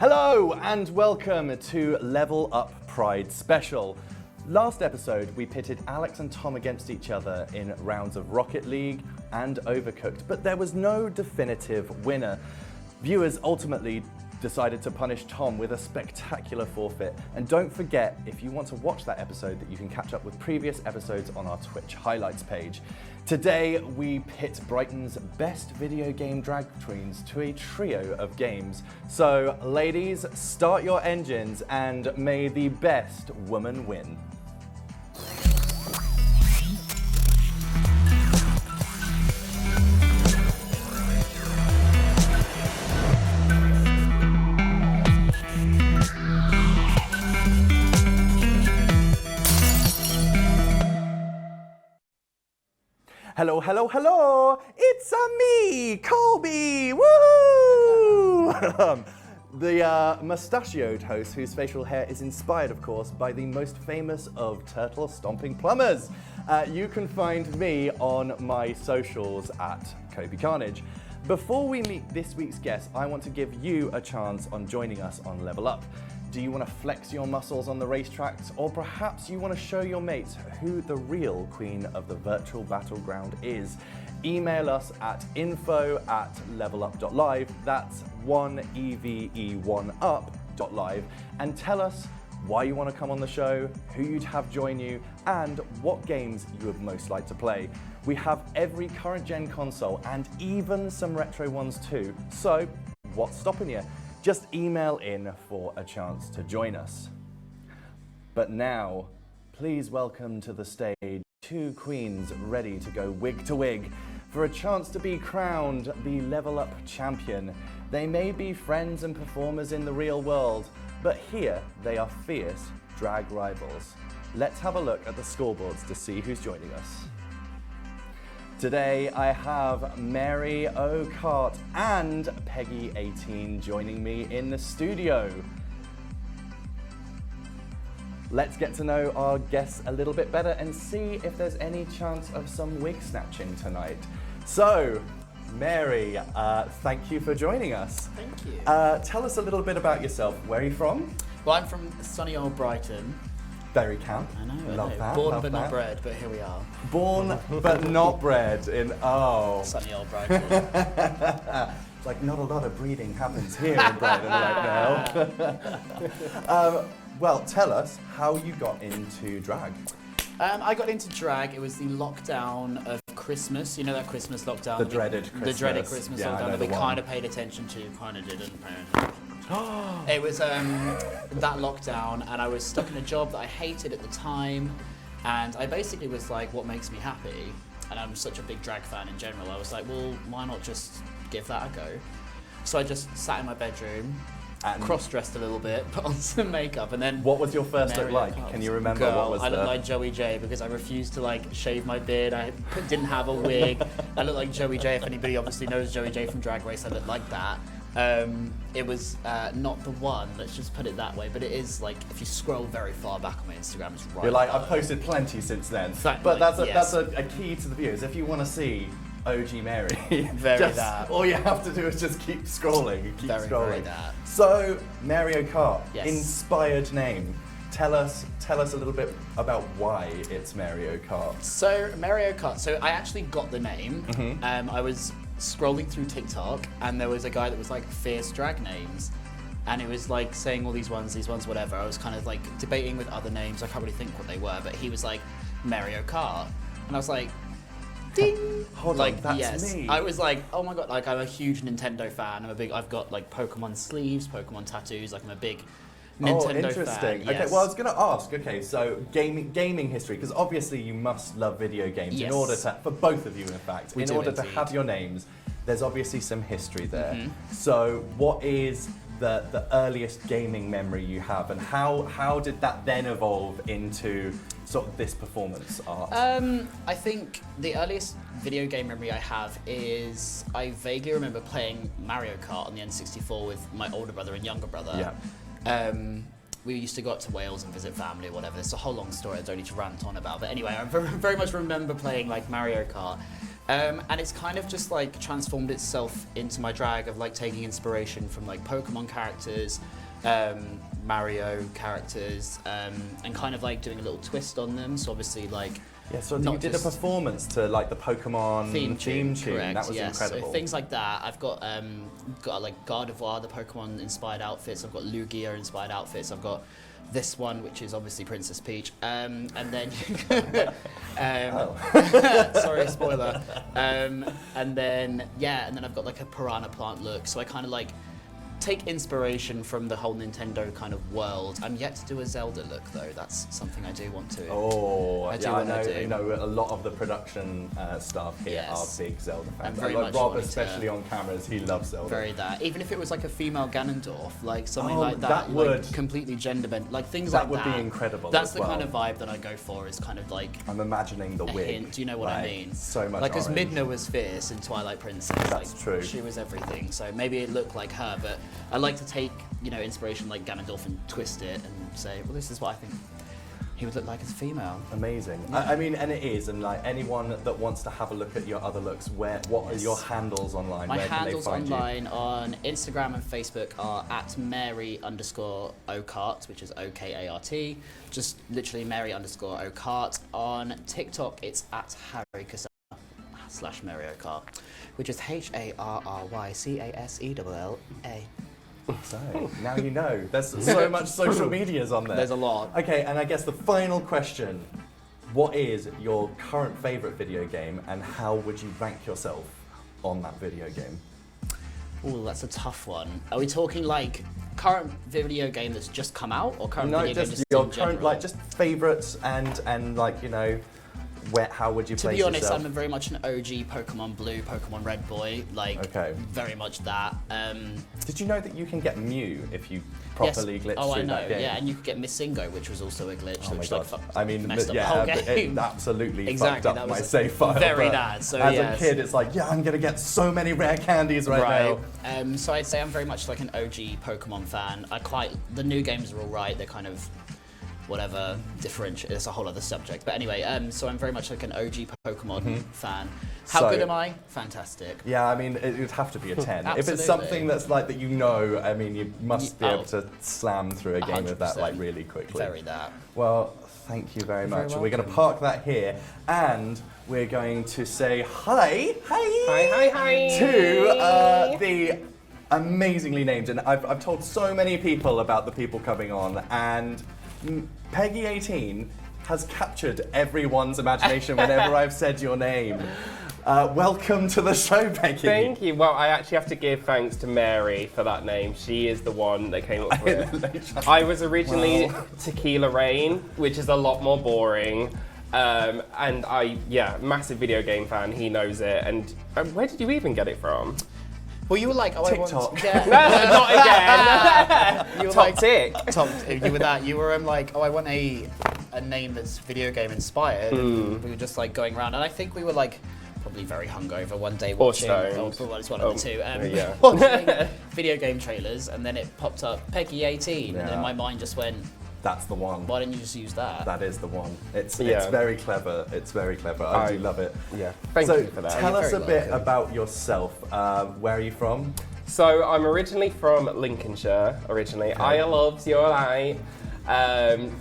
Hello and welcome to Level Up Pride Special. Last episode we pitted Alex and Tom against each other in rounds of Rocket League and Overcooked, but there was no definitive winner. Viewers ultimately decided to punish Tom with a spectacular forfeit. And don't forget, if you want to watch that episode, that you can catch up with previous episodes on our Twitch highlights page. Today, we pit Brighton's best video game drag queens to a trio of games. So, ladies, start your engines and may the best woman win. Hello, hello, hello! It's me, Colby! Woohoo! The mustachioed host whose facial hair is inspired, of course, by the most famous of turtle stomping plumbers. You can find me on my socials at Kobe Carnage. Before we meet this week's guest, I want to give you a chance on joining us on Level Up. Do you want to flex your muscles on the racetracks, or perhaps you want to show your mates who the real queen of the virtual battleground is? Email us at info@levelup.live, that's 1EVE1UP.live, and tell us why you want to come on the show, who you'd have join you, and what games you would most like to play. We have every current gen console and even some retro ones too, so what's stopping you? Just email in for a chance to join us. But now, please welcome to the stage two queens ready to go wig to wig for a chance to be crowned the Level Up champion. They may be friends and performers in the real world, but here they are fierce drag rivals. Let's have a look at the scoreboards to see who's joining us. Today I have Mary O. Kart and Peggi 18 joining me in the studio. Let's get to know our guests a little bit better and see if there's any chance of some wig snatching tonight. So, Mary, thank you for joining us. Thank you. Tell us a little bit about yourself. Where are you from? Well, I'm from sunny old Brighton. Very camp. I know. Love that. Born love but that. not bred, but here we are. Born but not bred in, oh. Sunny old Brighton. Like, not a lot of breeding happens here in Brighton right now. Well, tell us how you got into drag. I got into drag. It was the lockdown of Christmas. You know that Christmas lockdown? The dreaded Christmas. The dreaded Christmas lockdown that we kind of paid attention to, kind of didn't. It was that lockdown, and I was stuck in a job that I hated at the time, and I basically was like, what makes me happy? And I'm such a big drag fan in general. I was like, well, why not just give that a go? So I just sat in my bedroom, cross-dressed a little bit, put on some makeup, and then... What was your first look like? Can you remember what was I looked like Joey J because I refused to like shave my beard. I didn't have a wig. I looked like Joey J. If anybody obviously knows Joey J from Drag Race, I looked like that. It was not the one, let's just put it that way, but it is like, if you scroll very far back on my Instagram, it's right. You're like, I've posted plenty since then. Exactly, but that's a key to the viewers. If you want to see OG Mary, all you have to do is just keep scrolling and keep scrolling. Very that. So, Mario Kart, yes. Inspired name. Tell us a little bit about why it's Mario Kart. So, Mario Kart, so I actually got the name. I was scrolling through TikTok, and there was a guy that was like fierce drag names, and it was like saying all these ones, whatever. I was kind of like debating with other names. I can't really think what they were, but he was like Mario Kart, and I was like, ding! Hold like, on, that's yes. me. I was like, oh my god! Like, I'm a huge Nintendo fan. I've got like Pokemon sleeves, Pokemon tattoos. Like, I'm a big Nintendo interesting. fan. Okay, yes. well, I was going to ask. Okay, so gaming history, because obviously you must love video games Yes. in order to, for both of you, in fact, We in do order to indeed. have your names. There's obviously some history there. So, what is the earliest gaming memory you have, and how did that then evolve into sort of this performance art? I think the earliest video game memory I have is I vaguely remember playing Mario Kart on the N64 with my older brother and younger brother. Yeah. We used to go up to Wales and visit family or whatever. It's a whole long story I don't need to rant on about. But anyway, I very much remember playing like Mario Kart. And it's kind of just like transformed itself into my drag of like taking inspiration from like Pokemon characters, Mario characters, and kind of like doing a little twist on them. So obviously like Yeah, so you did a performance to like the Pokemon theme tune. Correct, That was incredible. So things like that. I've got like Gardevoir, the Pokemon inspired outfits. I've got Lugia inspired outfits. I've got this one, which is obviously Princess Peach, and then sorry, spoiler. And then I've got like a piranha plant look. So I kind of like take inspiration from the whole Nintendo kind of world. I'm yet to do a Zelda look though. That's something I do want to. Oh, I know. A lot of the production staff here are big Zelda fans. Rob, especially on cameras, he loves Zelda. Very that. Even if it was like a female Ganondorf, like something like that, that would like completely gender bent, like things like that. That would be incredible. That's the kind of vibe that I go for. Is kind of like I'm imagining the wig. Hint. Do you know what I mean? So much. Like as Midna was fierce in Twilight Princess. That's like, true. She was everything. So maybe it looked like her, but I like to take, inspiration like Ganondorf and twist it and say, well, this is what I think he would look like as a female. Amazing. Yeah. I mean, and it is, and like anyone that wants to have a look at your other looks, what are your handles online? My Where handles can they find online on Instagram and Facebook are @Mary_Okart, which is OKART. Just literally Mary_Okart. On TikTok, it's @HarryCasella/Mary_Okart, which is HARRYCASELLA. So, now you know. There's so much social medias on there. There's a lot. Okay, and I guess the final question, what is your current favourite video game and how would you rank yourself on that video game? Ooh, that's a tough one. Are we talking like current video game that's just come out or current video game just your in current, general? like just favourites and like, how would you place yourself? To be honest, yourself? I'm very much an OG Pokemon Blue, Pokemon Red boy. Very much that. Did you know that you can get Mew if you properly glitch through that game? Yeah, and you could get Missingo, which was also a glitch. Oh my which God. Messed up the whole game. It absolutely exactly, fucked up my save file. Very bad. So as a kid, it's like, I'm gonna get so many rare candies right now. So I'd say I'm very much like an OG Pokemon fan. The new games are all right. They're kind of whatever, differentiate. It's a whole other subject. But anyway, so I'm very much like an OG Pokemon fan. How good am I? Fantastic. Yeah, I mean, it would have to be a 10. If it's something that's like that, I mean, you must be able to slam through a game of that like really quickly. Very that. Well, thank you very much. We're going to park that here, and we're going to say hi to the amazingly named, and I've told so many people about the people coming on, and Peggi 18 has captured everyone's imagination whenever I've said your name. Welcome to the show, Peggi. Thank you. Well, I actually have to give thanks to Mary for that name. She is the one that came up with it. I was originally Tequila Rain, which is a lot more boring. And massive video game fan. He knows it. And where did you even get it from? Well, you were like, TikTok. Not again. You were Top tick. You were that. You were like, I want a name that's video game inspired. And we were just like going around, and I think we were like probably very hungover one day watching. It's one of the two. Watching video game trailers, and then it popped up Peggi 18, and then my mind just went, that's the one. Why didn't you just use that? That is the one. It's very clever. It's very clever. I do love it. Yeah. Thank you for that. Tell us a bit about yourself. Where are you from? So I'm originally from Lincolnshire. Okay. I loves your light.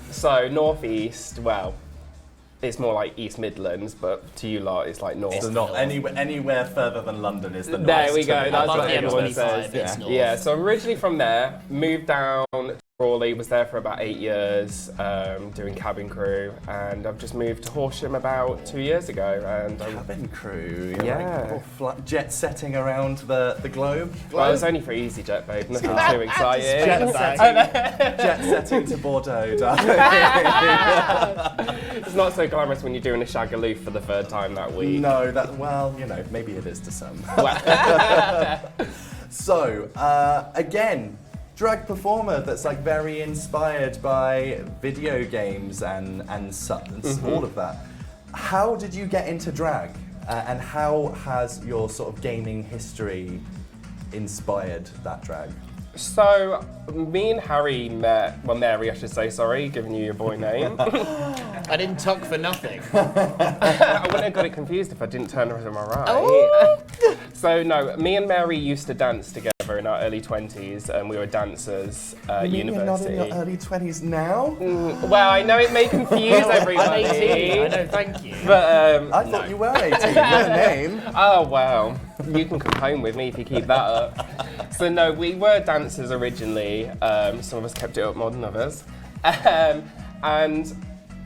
So northeast. Well, it's more like East Midlands, but to you lot, it's like north. It's not anywhere further than London is the north. There we go. That's what everyone says. Yeah. So I'm originally from there. Moved down to Crawley. Was there for about 8 years, doing cabin crew, and I've just moved to Horsham about 2 years ago. And cabin crew. Jet setting around the globe. Well, it was only for EasyJet, babe. Nothing too exciting. Jet setting to Bordeaux. It's not so glamorous when you're doing a shagaloo for the 3rd time that week. No, maybe it is to some. So, again, drag performer that's like very inspired by video games and all of that. How did you get into drag? And how has your sort of gaming history inspired that drag? So, me and Harry met, well, Mary, I should say, sorry, giving you your boy name. I didn't tuck for nothing. I wouldn't have got it confused if I didn't turn her to my right. Oh. So, no, me and Mary used to dance together in our early 20s, and we were dancers at university. You're not in your early 20s now? Well, I know it may confuse everybody. I'm 18, I know, thank you. But, I thought you were 18. Your name. Oh, well, you can come home with me if you keep that up. So no, we were dancers originally. Some of us kept it up more than others. And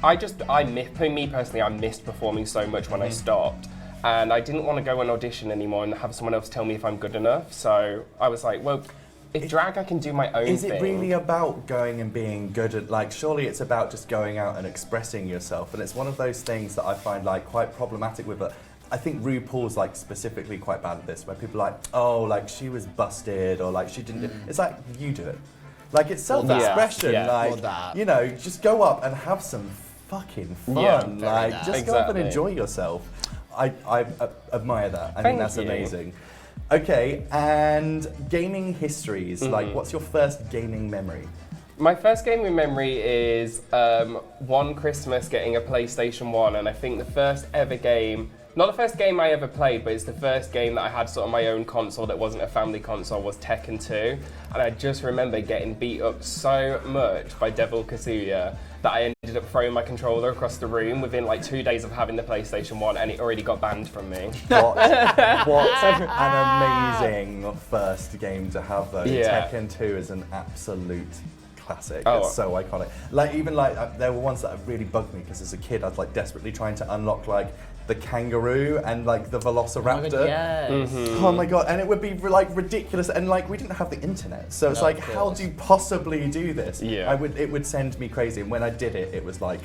me personally, I missed performing so much when I stopped. And I didn't want to go and audition anymore and have someone else tell me if I'm good enough. So I was like, well, if drag, I can do my own thing. Is it really about going and being good at, like, surely it's about just going out and expressing yourself. And it's one of those things that I find, like, quite problematic with it. I think RuPaul's like specifically quite bad at this, where people are like, oh, like she was busted, or like she didn't do. It's like, you do it. Like it's self-expression. Yeah. Like, you know, just go up and have some fucking fun. Yeah, like, just go up and enjoy yourself. I admire that. I think that's amazing. Okay, and gaming histories. Like, what's your first gaming memory? My first gaming memory is one Christmas getting a PlayStation 1, and I think the first ever game, not the first game I ever played, but it's the first game that I had sort of my own console that wasn't a family console, was Tekken 2. And I just remember getting beat up so much by Devil Kazuya that I ended up throwing my controller across the room within like 2 days of having the PlayStation 1, and it already got banned from me. What an amazing first game to have though. Yeah. Tekken 2 is an absolute classic. Oh. It's so iconic. Like even like there were ones that really bugged me because as a kid I was like desperately trying to unlock like the kangaroo and like the velociraptor. Oh, yes. Oh my god, and it would be like ridiculous, and like we didn't have the internet, so it's like, how do you possibly do this? Yeah. It would send me crazy, and when I did it, it was like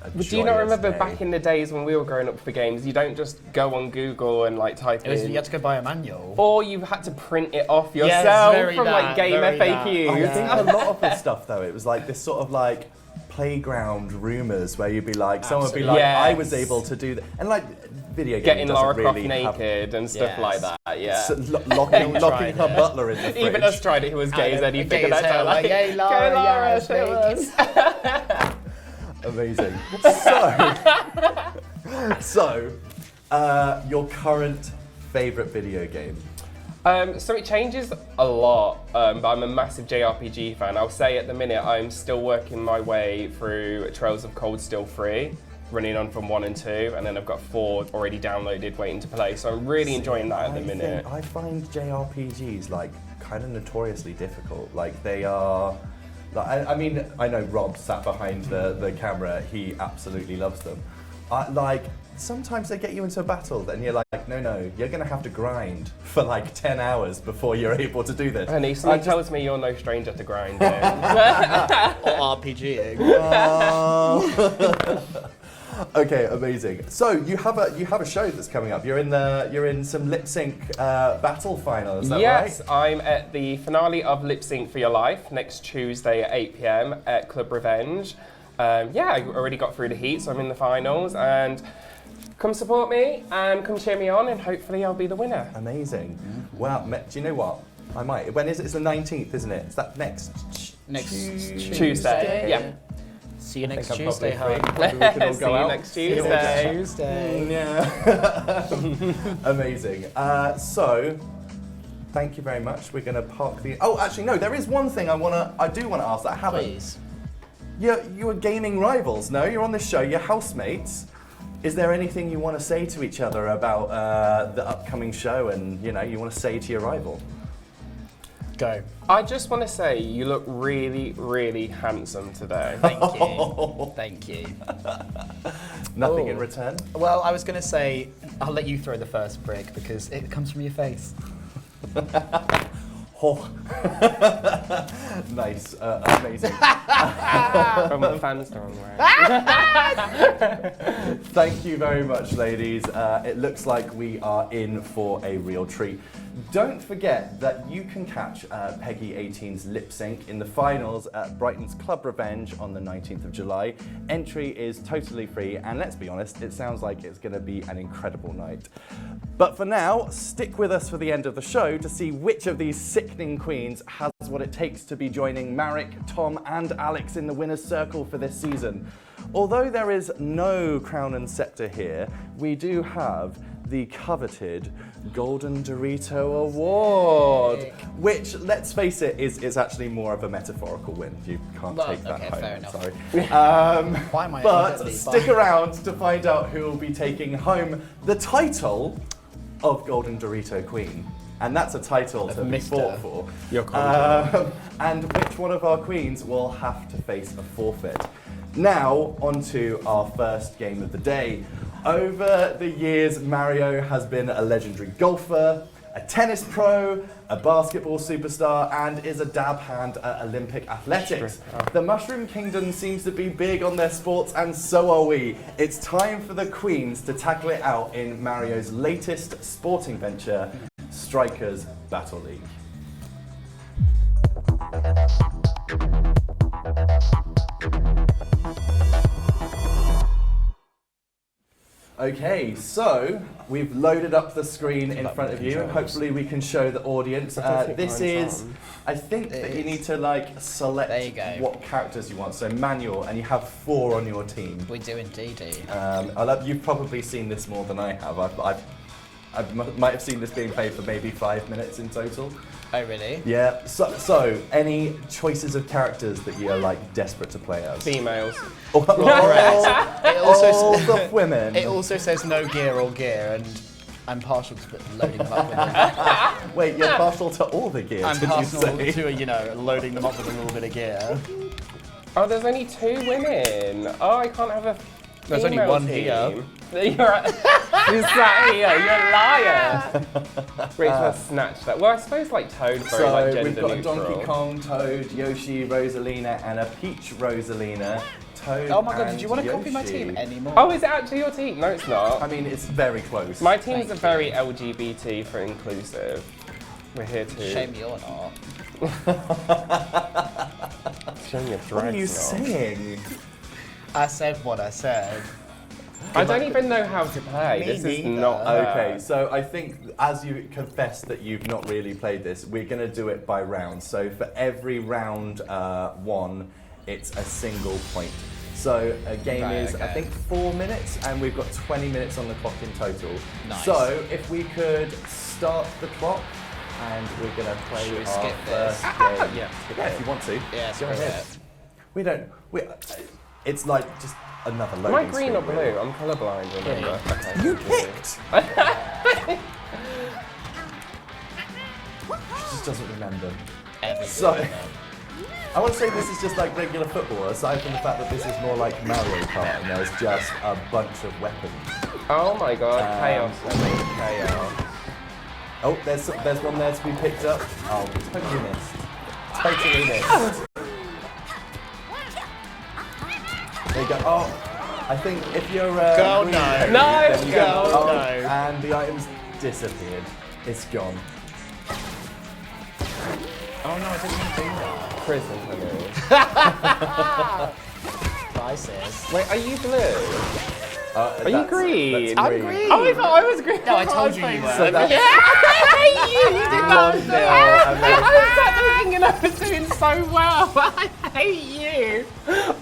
a But do you not remember day. back in the days when we were growing up for games, you don't just go on Google and like type in. You had to go buy a manual. Or you had to print it off yourself from like game FAQs. I think a lot of the stuff though, it was like this sort of like playground rumors where you'd be like, someone would be like, Yes. I was able to do that, and like video game Getting doesn't Lara Croft really naked and stuff like that, yeah. So, locking her butler in the fridge. Even us tried it, who was gay as anything. And hell, like, yay, Lara, go Lara, yes, show us. Amazing. So, your current favourite video game? So it changes a lot, but I'm a massive JRPG fan. I'll say at the minute I'm still working my way through Trails of Cold Steel 3, running on from 1 and 2, and then I've got 4 already downloaded waiting to play, so I'm really enjoying that at the minute. I find JRPGs like kind of notoriously difficult. Like they are, like, I mean, I know Rob sat behind the camera, he absolutely loves them. Like, sometimes they get you into a battle and you're like, no, you're gonna have to grind for like 10 hours before you're able to do this. Honey, someone tells me you're no stranger to grinding. Or RPGing. Okay, amazing. So you have a show that's coming up. You're in some lip sync battle final. Is that right? Yes, I'm at the finale of Lip Sync for Your Life next Tuesday at 8 p.m. at Club Revenge. I already got through the heat, so I'm in the finals, and come support me and come cheer me on, and hopefully I'll be the winner. Amazing. Wow. Do you know what? I might. When is it? It's the 19th, isn't it? Is that next Tuesday? Yeah. See you next Tuesday, hon. Maybe we can all See go you out. next Tuesday. Yeah. Amazing. So, thank you very much. We're going to park the. Oh, actually, no. There is one thing I do want to ask that I haven't. Please. You are gaming rivals. No, you're on this show. You're housemates. Is there anything you want to say to each other about the upcoming show, and you want to say to your rival? Go. I just want to say you look really, really handsome today. Thank you. Thank you. Nothing in return? Well, I was going to say, I'll let you throw the first brick because it comes from your face. Oh. Nice, amazing. From the fans down there. Thank you very much, ladies. It looks like we are in for a real treat. Don't forget that you can catch Peggi 18's lip sync in the finals at Brighton's Club Revenge on the 19th of July. Entry is totally free, and let's be honest, it sounds like it's going to be an incredible night. But for now, stick with us for the end of the show to see which of these sickening queens has what it takes to be joining Marek, Tom and Alex in the winner's circle for this season. Although there is no crown and scepter here, we do have the coveted Golden Dorito Award, which, let's face it, is actually more of a metaphorical win. You can't take that home, fair enough. sorry. Why am I But stick around to find out who will be taking home the title of Golden Dorito Queen. And that's a title to be fought for. And which one of our queens will have to face a forfeit. Now, on to our first game of the day. Over the years, Mario has been a legendary golfer, a tennis pro, a basketball superstar, and is a dab hand at Olympic athletics. The Mushroom Kingdom seems to be big on their sports, and so are we. It's time for the queens to tackle it out in Mario's latest sporting venture, Strikers Battle League. Okay, so we've loaded up the screen in front of you. Hopefully we can show the audience. This is, I think that you need to like select what characters you want. So manual, and you have 4 on your team. We do indeed. You've probably seen this more than I have. I might have seen this being played for maybe 5 minutes in total. Oh really? Yeah. So any choices of characters that you're like desperate to play as? Females. Correct. All the women. It also says no gear or gear, and I'm partial to loading them up with them. Wait, you're partial to all the gear, I'm did partial you say? to, loading them up with a little bit of gear. Oh, there's only 2 women. Oh, I can't have a There's only female one team. here. Who's that here? You're a liar. Rachel snatched that. Well, I suppose like Toad's very like So gender we've got a neutral. Donkey Kong, Toad, Yoshi, Rosalina, and a Peach Rosalina. Toad Oh my god, and did you want to copy my Yoshi. team anymore? Oh, is it actually your team? No, it's not. I mean, it's very close. My team's are very LGBT for inclusive. We're here too. Shame you're not. Shame your What are you drag's not. saying? I said what I said. I don't even know how to play. Me This is neither. not Okay, so I think as you confess that you've not really played this, we're going to do it by rounds. So for every round 1, it's a single point. So a game is, I think, 4 minutes, and we've got 20 minutes on the clock in total. Nice. So if we could start the clock, and we're going to play Should we our skip first this? game. Yeah. If you want to. Yeah, go screw ahead. it. We don't. It's like just another loading Am I green or screen, blue? really. I'm colourblind, remember? Okay. You picked! She just doesn't remember. So, I want to say this is just like regular football, aside from the fact that this is more like Mario Kart and there's just a bunch of weapons. Oh my god, chaos. I mean, chaos. Oh, there's one there to be picked up. Oh, totally missed. Totally missed. There you go. Oh, I think if you're Go green, no. then No, you go get- oh, no. and the item's disappeared. It's gone. Oh no, I didn't mean to do that. Prison, honey. Crisis. Wait, are you blue? Are you green? That's I'm green. Oh, I thought I was green. No, I told you you were. So that's You did not. 1-0, and then- I was sat there thinking I was doing so well. I hate you.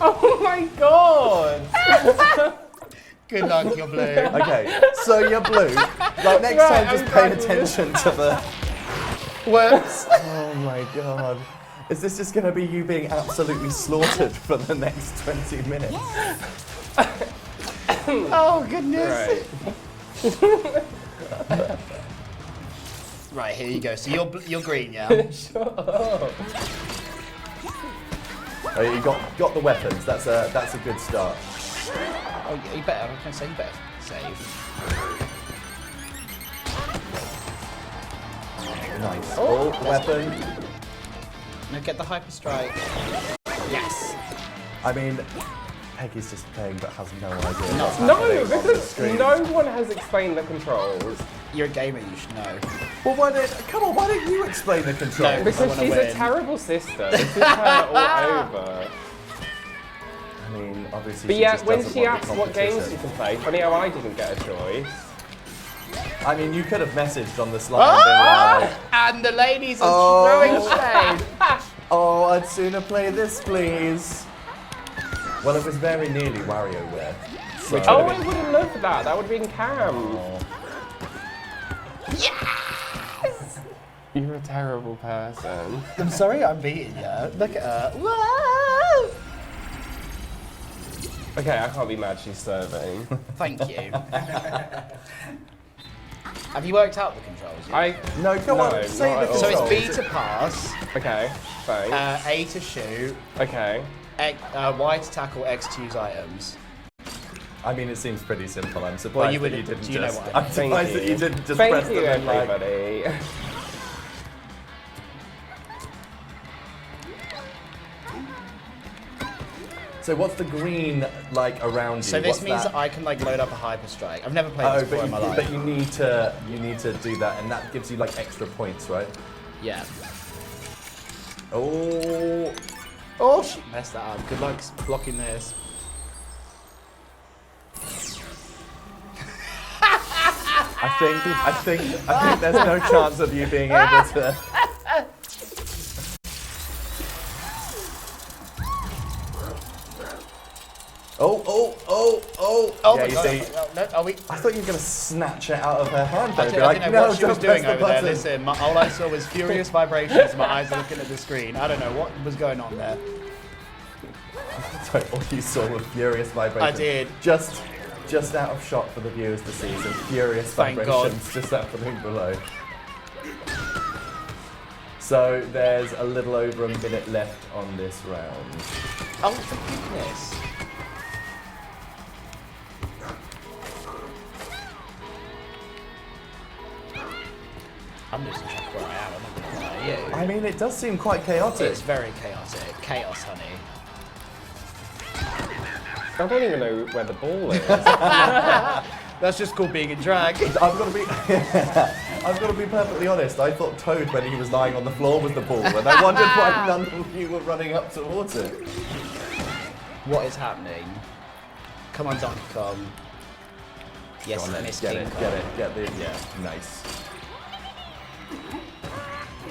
Oh my god. Good luck, you're blue. Okay, so you're blue. Like next Right, time, just I'm pay glad- attention to the. Works. Oh my god. Is this just going to be you being absolutely slaughtered for the next 20 minutes? Oh goodness. Right. Right, here you go. So you're green, yeah? Shut up. Oh, you got the weapons. That's a good start. Oh, you better. I was going to say you better save. Nice. Oh, weapon. Now get the hyper strike. Yes. I mean, Peggy's just playing but has no idea. what's No, happening on the because screen. no one has explained the controls. You're a gamer, you should know. Well, why don't you explain the controls? No. Because wanna she's a win. terrible sister. This is her all over. I mean, obviously. But yeah, just when doesn't she want the asks what games competition. she can play, funny how I didn't get a choice. I mean, you could have messaged on the slide. And the ladies are throwing shade. Oh, I'd sooner play this, please. Well, it was very nearly WarioWare. So. Oh, I would have loved that. That would have been Cam. Oh. Yes! You're a terrible person. I'm sorry I'm beating you. Look at her. Whoa! Okay, I can't be mad she's serving. Thank you. Have you worked out the controls yet? No, come on, say the controls. So it's B to pass, Okay, thanks. A to shoot, Okay. Y to tackle, X to use items. I mean, it seems pretty simple. I'm surprised that you didn't do you know just. what I mean? I'm surprised that you didn't just Thank press you, them and like. everybody. So what's the green like around you? So this What's means that? that I can like load up a hyper strike. I've never played this before in my life. But you need to do that, and that gives you like extra points, right? Yeah. Oh. Oh shit! Messed that up. Good luck blocking this. I think there's no chance of you being able to. Oh yeah, my you God. see, No, are we? I thought you were going to snatch it out of her hand. I Though. didn't Like, know no, what she was don't press doing the over there. button. Listen, all I saw was furious vibrations. My eyes are looking at the screen. I don't know what was going on there. Sorry, all you saw was furious vibrations. I did. Just out of shot for the viewers to see some furious Thank vibrations God. just happening below. So there's a little over a minute left on this round. Oh, for goodness. I'm losing track of where I am. I'm not gonna lie to you. I mean, it does seem quite chaotic. It's very chaotic. Chaos, honey. I don't even know where the ball is. That's just called being in drag. I've got to be perfectly honest. I thought Toad, when he was lying on the floor, was the ball, and I wondered why none of you were running up towards it. What is happening? Come on, Donkey Kong. Yes, Go on then, Miss get King it, Kong. get the, yeah, nice.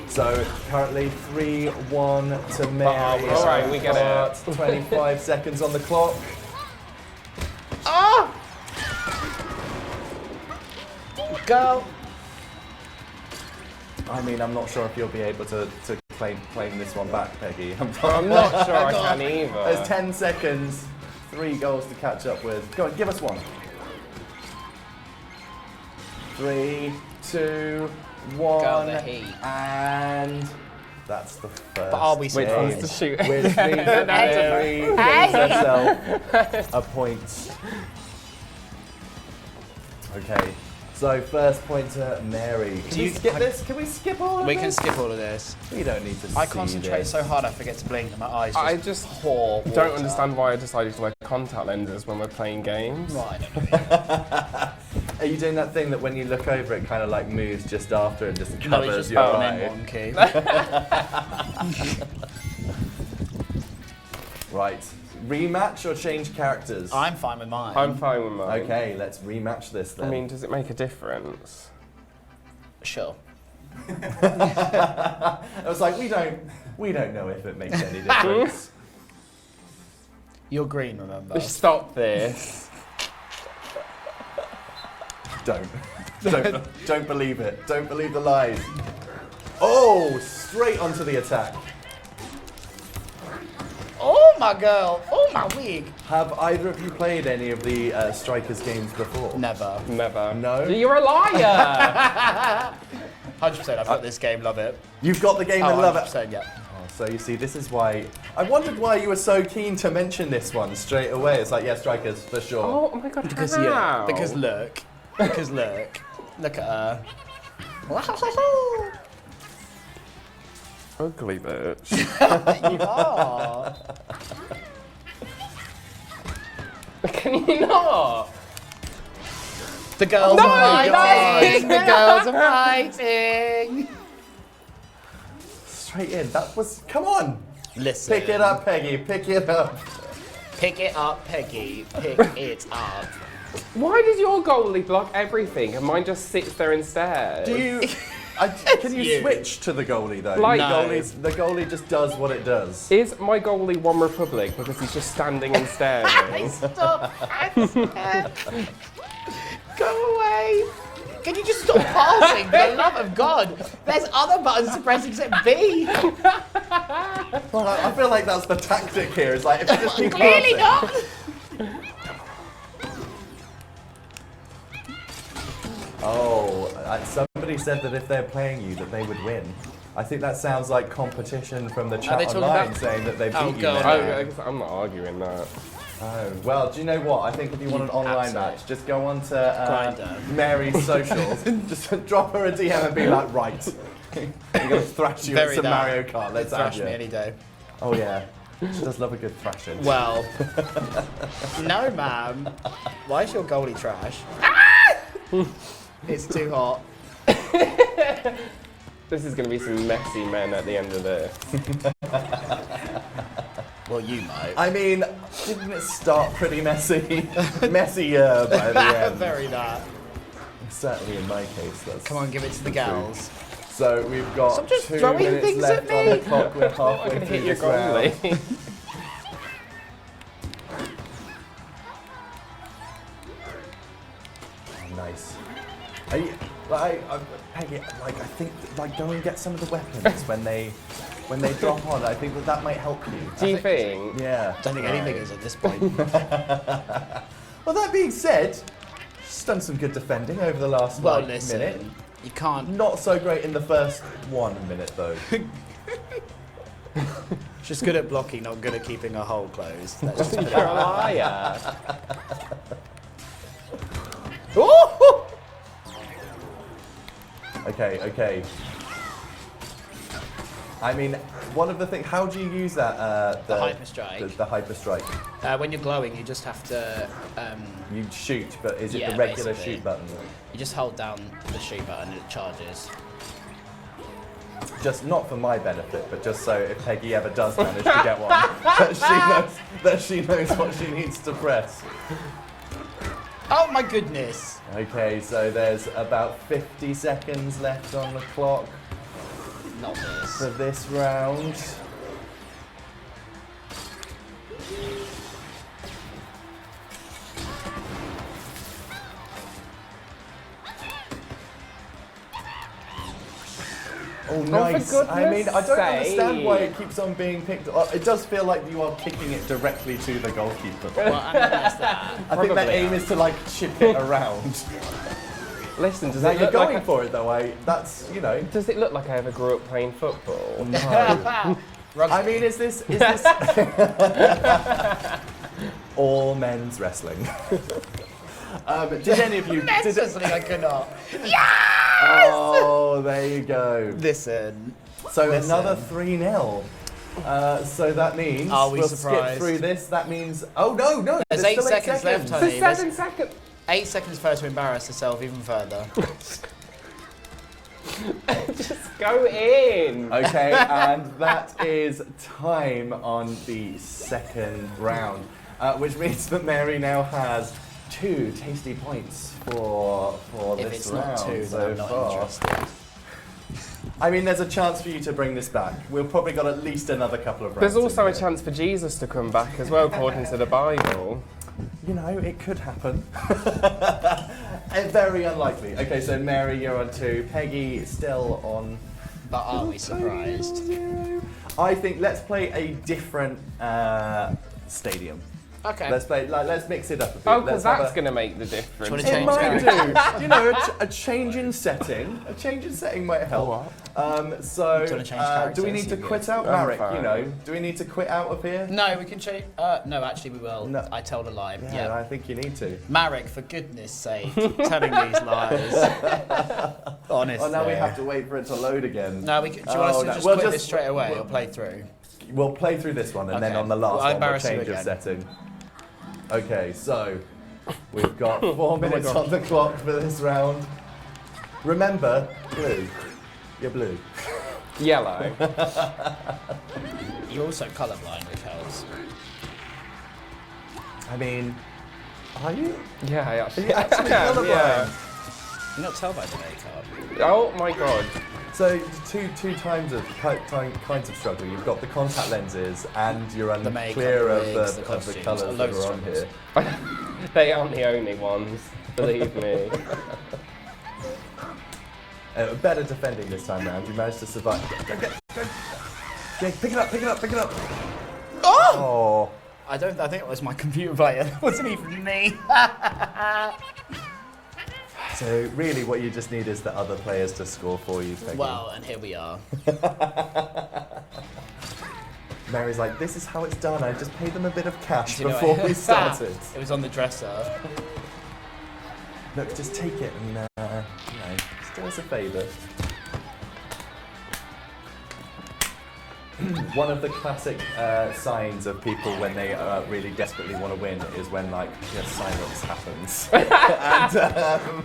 So currently 3-1 to Mary. All right, we get it. 25 seconds on the clock. Ah! Go! I mean, I'm not sure if you'll be able to claim this one back, Peggy. I'm not sure I can either. There's 10 seconds, 3 goals to catch up with. Go on, give us one. 3, 2, 1, Go the heat. and that's the first. But are we Which supposed one's to to shoot? Which means that Mary gives herself a point. Okay, so first point to Mary. Can we skip this? Can we skip all of We this? can skip all of this. We don't need to I see concentrate this. so hard I forget to blink and my eyes I just just pour don't water. understand why I decided to wear contact lenses when we're playing games. Right, I don't know. Are you doing that thing that when you look over it kind of like moves just after and just No, it's covers just your an eye? M1 key. Right. Rematch or change characters? I'm fine with mine. I'm fine with mine. Okay, let's rematch this then. I mean, does it make a difference? Sure. I was like, we don't know if it makes any difference. You're green, remember? Stop this. Don't believe it. Don't believe the lies. Oh, straight onto the attack. Oh my girl! Oh my wig! Have either of you played any of the Strikers games before? Never. Never. No? You're a liar! 100%. I've got this game. Love it. You've got the game and love it. 100%. Yeah. Oh, so you see, this is why I wondered why you were so keen to mention this one straight away. It's like, yeah, Strikers for sure. Oh my god, Because how? yeah. Because look. Because look. Look at her. Ugly bitch. You are. Can you not? The girls No, are no, fighting. no. The girls are fighting. Straight in. That was. Come on. Listen. Pick it up, Peggy. Pick it up. Pick it up, Peggy. Pick it up. Why does your goalie block everything and mine just sits there and stares? Do you? Can you switch to the goalie though? Like- The goalie just does what it does. Is my goalie One Republic because he's just standing and staring? Stop! Go away! Can you just stop passing, for the love of God? There's other buttons to press except B. Well, I feel like that's the tactic here. It's like if you just keep Clearly passing. not. Oh, somebody said that if they're playing you, that they would win. I think that sounds like competition from the they chat talking online about- saying that they beat Oh, you. God. now. I'm not arguing that. Oh, well, do you know what? I think if you want an online Absolutely. match, just go on to Grindr. Mary's socials. Just drop her a DM and be like, right, I'm going to thrash you Very at some that. Mario Kart. Let's Thrash have me you. any day. Oh, yeah. She does love a good thrashing. Well, no, ma'am. Why is your goalie trash? It's too hot. This is going to be some messy men at the end of this. Well, you might. I mean, didn't it start pretty messy? Messier by the end. Very that. Certainly in my case, that's... Come on, give it to the gals. So we've got Stop just 2 throwing minutes things left at on me. the clock. We're I'm halfway going to through hit your this round. goalie. Nice. Peggy, like I think, like go and get some of the weapons when they drop on. I think that might help you. Do you think? Yeah. Don't think anything is at this point. Well, that being said, she's done some good defending over the last Well, like, listen, minute. you can't. Not so great in the first 1 minute though. She's good at blocking, not good at keeping her hole closed. Let's just put it You're a out. liar. Ooh! Okay. I mean, one of the things. How do you use that? The hyper strike. The hyper strike. When you're glowing, you just have to. You shoot, but is it Yeah, the regular basically. shoot button? You just hold down the shoot button and it charges. Just not for my benefit, but just so if Peggy ever does manage to get one, that she knows what she needs to press. Oh my goodness! Okay, so there's about 50 seconds left on the clock Not this. for this round. Oh, nice. for I mean, I don't goodness understand why sake. it keeps on being picked up. It does feel like you are kicking it directly to the goalkeeper. Well, I mean, that's that. I think the Probably. aim is to like chip it around. Listen, does Now it you're look going like for it though, that's, you know. does it look like I ever grew up playing football? No. I mean, is this all men's wrestling? Did any of you? That's just something I cannot. Oh, there you go. Listen. So another 3-0. So that means Are we we'll surprised? skip through this. That means no. There's there's 8 still seconds left, For honey. 7 seconds. 8 seconds for her to embarrass herself even further. Just go in. Okay, and that is time on the second round, which means that Mary now has 2 tasty points for If this it's round not 2, then so I'm not far. interested. I mean, there's a chance for you to bring this back. We've probably got at least another couple of rounds. There's also in a here. chance for Jesus to come back as well, according to the Bible. You know, it could happen. Very unlikely. Okay, so Mary, you're on 2. Peggy, still on. But are we surprised? 0. I think let's play a different stadium. Okay. Let's mix it up a bit. Oh, because Let's have that's a- going to make the difference. Do you wanna It change might character? do. You know, a change in setting. A change in setting might help. What? So, Do you wanna change do we characters? need to You're quit good. out, I'm Marek? fine. You know, do we need to quit out of here? No, we can change. No, actually, we will. No. I told a lie. Yeah, Yeah. I think you need to. Marek, for goodness sake, telling these lies. Honestly. Oh, now we have to wait for it to load again. No, we can, do you want us to no. just We'll quit this straight away or play through? We'll play through this one, and then Okay. on the last Well, I'll one, we'll embarrass you change of again. setting. Okay, so we've got 4 minutes on the clock for this round. Remember, blue. You're blue. Yellow. You're also colourblind, which helps. I mean, Are you? Yeah, I actually, You actually colourblind? yeah. You're not tell by the makeup. Oh my god. So two kinds of struggle. You've got the contact lenses, and you're The makeup, unclear the of wigs, the the colours costumes, that loads are of on here. They aren't the only ones, believe me. Better defending this time round. You managed to survive. Go. Yeah, pick it up. Oh! I think it was my computer player. It wasn't even me. So really what you just need is the other players to score for you, Peggy. Well, and here we are. Mary's like, this is how it's done. I just paid them a bit of cash Do you know before what? we started. It was on the dresser. Look, just take it and, just do us a favour. One of the classic signs of people when they really desperately want to win is when, like, silence happens. And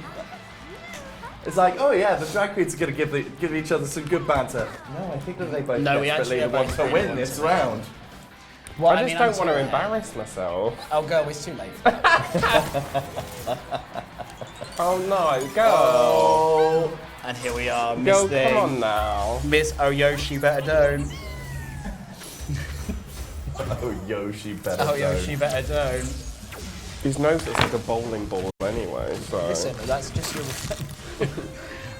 it's like, oh yeah, the drag queens are going to give each other some good banter. No, I think that they both desperately want to win this round. Well, I just don't want to embarrass myself. Oh, girl, it's too late. Oh no, go! Oh. And here we are, Miss Go, Thing. come on now. Miss Oh Yoshi better don't. Oh, Yoshi better Oh don't. Yoshi better don't. His nose looks like a bowling ball anyway, so... Listen, that's just your...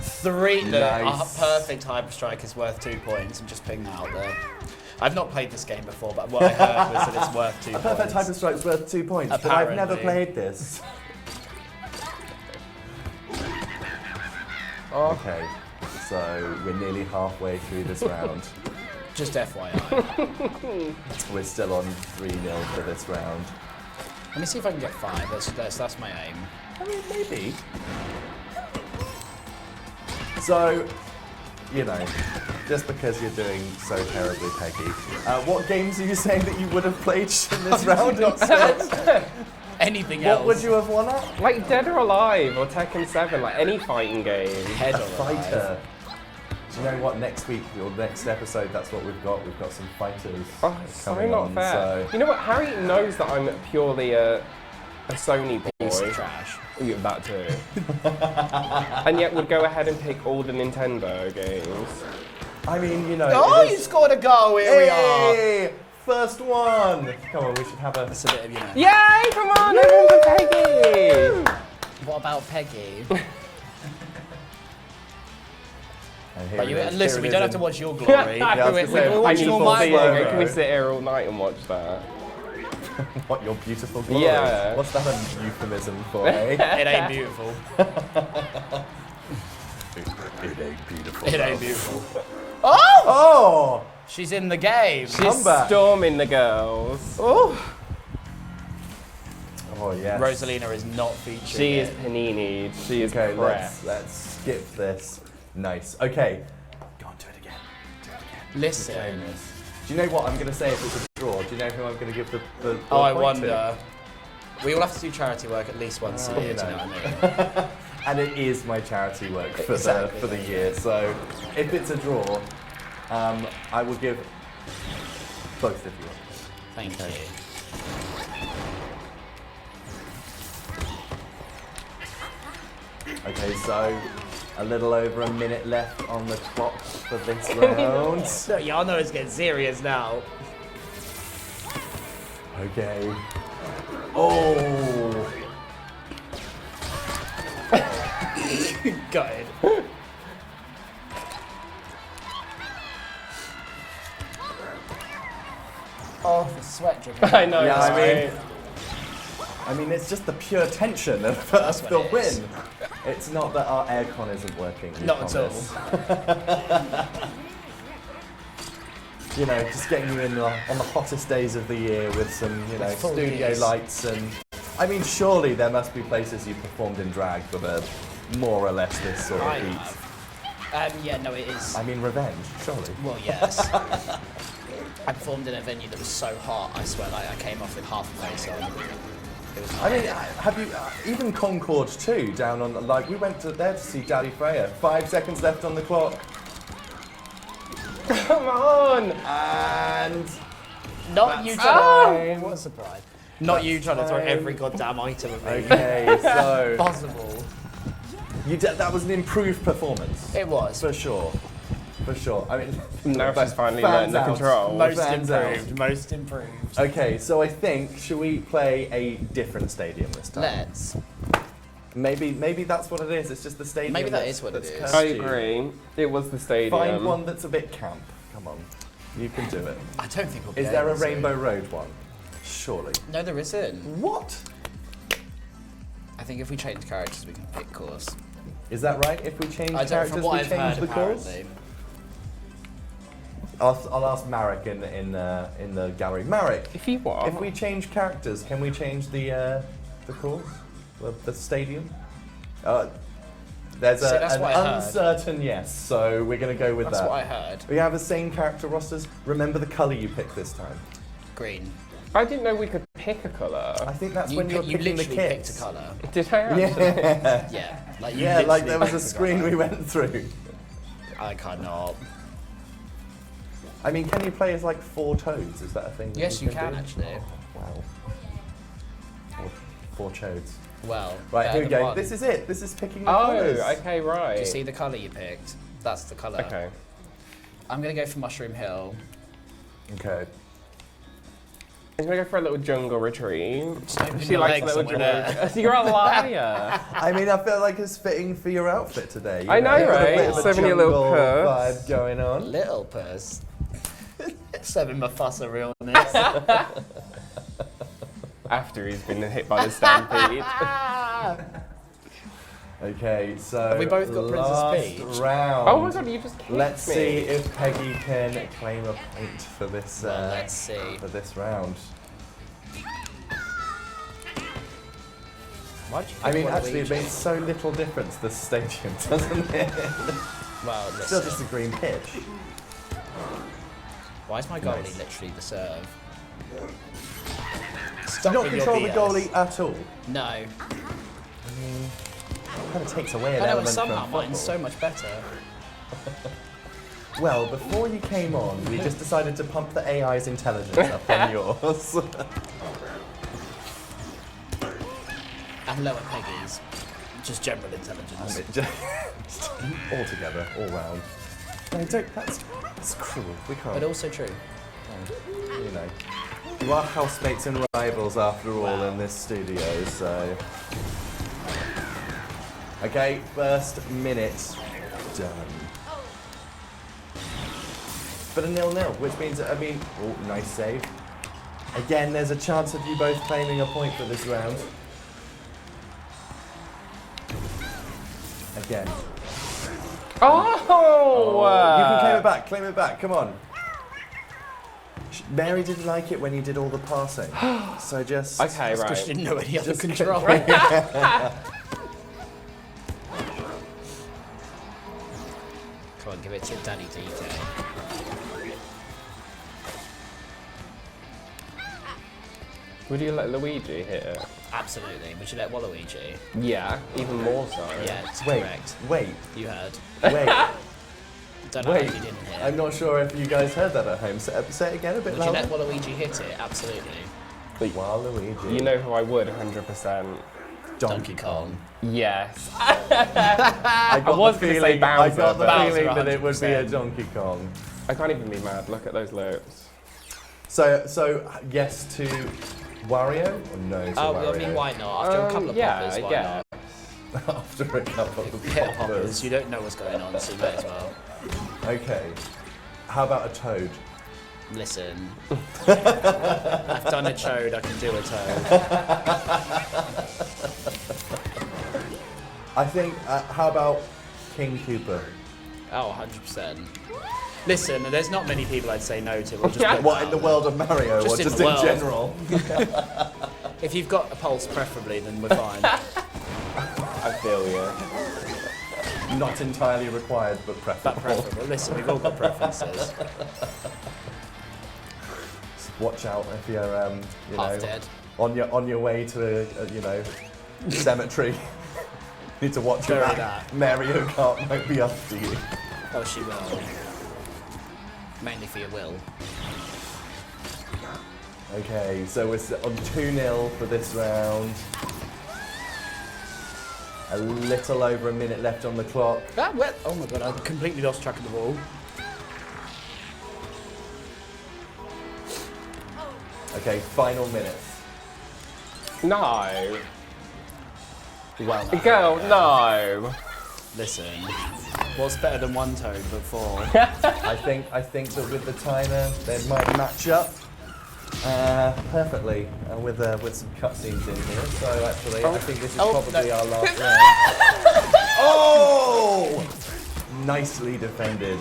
Three, Nice. a perfect hyper strike is worth 2 points. I'm just putting that out there. I've not played this game before, but what I heard was that it's worth 2 A points. perfect hyper strike's worth 2 points, but I've never Apparently. played this. Okay, so we're nearly halfway through this round. Just FYI. We're still on 3-0 for this round. Let me see if I can get 5. That's my aim. I mean, maybe. So, just because you're doing so terribly, Peggy, what games are you saying that you would have played in this round instead? Anything else? What would you have won at? Like Dead or Alive or Tekken 7, like any fighting game. Head A or alive? fighter. Do you know what? Next week or next episode, that's what we've got. We've got some fighters. Oh, it's so coming not on, fair. so- You know what? Harry knows that I'm purely a Sony Piece of boy. trash. Yeah, that too. And yet would go ahead and pick all the Nintendo games. I mean, Oh, it you is- scored a goal! Here we are. Hey! First one! Come on, we should have a... It's a bit of, Yay! Come on, everyone for Peggy! What about Peggy? And here But it you, is. listen, we Here it don't is have to in- watch your glory. I was gonna We're say, I watching need all to my see it. glory. Can we sit here all night and watch that? What, your beautiful glory? Yeah. What's that a euphemism for, eh? It ain't beautiful. It ain't beautiful. It ain't though. beautiful. Oh! She's in the game. She's Come back. storming the girls. Oh! Oh, yes. Rosalina is not featured. She is panini. She is Okay, pressed. let's skip this. Nice. Okay. Go on, do it again. Do it again. Listen. Reclaim this. Do you know what I'm going to say if it's a draw? Do you know who I'm going to give the Oh, I point to? wonder. We all have to do charity work at least once a year, do you know what I mean? And it is my charity work for Exactly. the year. So if it's a draw, I will give both if you want. Thank you. Okay, so a little over a minute left on the clock for this round. So y'all know it's getting serious now. Okay. Oh! Got it. Oh, the sweat dripping. I know. Yeah, right? I mean, it's just the pure tension of That's the what it is. win. It's not that our aircon isn't working. we Not at all. promise. Just getting you in on the hottest days of the year with some, With full studio gears. lights and. I mean, surely there must be places you performed in drag that are more or less this sort of I heat. have. Yeah, no, it is. I mean, revenge, surely. Well, yes. I performed in a venue that was so hot, I swear, like I came off with half a face on. It was I mean, have you even Concord 2 down on we went there to see Daddy Freya. 5 seconds left on the clock, Come on! and not you That's tonight. What a surprise. Not you trying to throw every goddamn item at me. Okay, so Possible. that was an improved performance. It was. For sure. For sure. I mean, Now she's finally fans learned the out. control. Most Fans out. improved. Most improved. Okay, so I think, should we play a different stadium this time? Let's. Maybe that's what it is. It's just the stadium. Maybe that that's- is what it that's is. cursed I you. agree. It was the stadium. Find one that's a bit camp. Come on, you can do it. I don't think we'll be Is there a able to. Rainbow Road one? Surely. No, there isn't. What? I think if we change characters, we can pick course. Is that right? If we change I don't. characters, From what we I've change heard, the course. apparently. I'll ask Marek in the gallery. Marek, If you want. if we change characters, can we change the course, the stadium? There's See, that's an what I heard. uncertain yes, so we're going to go with That's that. what I heard. We have the same character rosters. Remember the colour you picked this time. Green. I didn't know we could pick a colour. I think that's You, when you're you picking the literally kits. picked a colour. Did I actually? Yeah, Yeah. Like you yeah, like literally there was a picked screen colour. we went through. I cannot. I mean, can you play as like 4 toads? Is that a thing? that Yes, you can do? actually. Wow. Four chodes. Well. Right, better here we than go. one. This is it. This is picking the Oh, colours. okay, right. Do you see the colour you picked? That's the colour. Okay. I'm gonna go for Mushroom Hill. Okay. I'm gonna go for a little jungle retreat. open She your likes legs a little somewhere jungle. there. You're a liar. I mean, I feel like it's fitting for your outfit today. You I know, You've got right? A bit of a Serving your little jungle purse. vibe going on. Little puss. Serving Mufasa realness. After he's been hit by the stampede. Okay, so Have we both got Princess last Peach? round. Oh my god, you just kicked Let's me. see if Peggy can claim a point for this. Well, let's see. For this round. Why'd you I pick mean, actually, it Waluigi? makes so little difference. This stadium, doesn't it? Well, Still listen. just a green pitch. Why is my goalie Nice. literally the serve? Do Stop not with your control the BS. goalie at all. No. It kind of takes away an I know, and element somehow from mine's so football. much better. Well, before you came on, we just decided to pump the AI's intelligence up on yours. And lower Peggy's. Just general intelligence. Just all together, all round. No, don't. That's cruel. We can't. But also true. You know, you are housemates and rivals after all Wow. in this studio. So, okay, first minute done. But a 0-0, which means oh, nice save. Again, there's a chance of you both claiming a point for this round. Again. Oh! You can claim it back, claim it back, come on. Mary didn't like it when you did all the passing. So just... Okay, Because right. she didn't know any other Just control. Come on, give it to Daddy DK. Would you let Luigi hit it? Absolutely. Would you let Waluigi? Yeah, even more so. Yeah, it's Wait, correct. wait, You heard. wait, Don't know wait. how you didn't hear. I'm not sure if you guys heard that at home. Say it again a bit Would you let louder. Waluigi hit it? Absolutely. Waluigi. You know who I would, 100%. Donkey Kong. Yes. I got was the gonna say feeling, I Bowser, got the but- feeling that it would be a 100%. Donkey Kong. I can't even be mad. Look at those lips. So yes to Wario or no to Oh, Wario? I mean, why not? After a couple of yeah, poppers, I why guess. not? After a couple of Hit poppers. poppers. You don't know what's going on, so you may as well. Okay. How about a toad? Listen. I've done a chode, I can do a toad. I think. How about King Koopa? Oh, 100%. Listen, there's not many people I'd say no to. We'll just put What that in the out world of Mario Just or in just the in world. general? there. If you've got a pulse, preferably, then we're fine. I feel you. Not entirely required, but But preferable. preferable. Listen, we've all got preferences. Watch out if you're, you Half know, dead. on your way to a you know, cemetery. Need to watch your Bury back. that. Mario Kart might be after you. Oh, she will. Mainly for your will. Okay, so we're on 2-0 for this round. A little over a minute left on the clock. Oh my god, I completely lost track of the ball. Okay, final minutes. No. Well, Girl, no. listen. What's better than one tone but four? I think that with the timer, they might match up perfectly with some cutscenes in here. So actually, I think this is probably our last round. Oh! Nicely defended.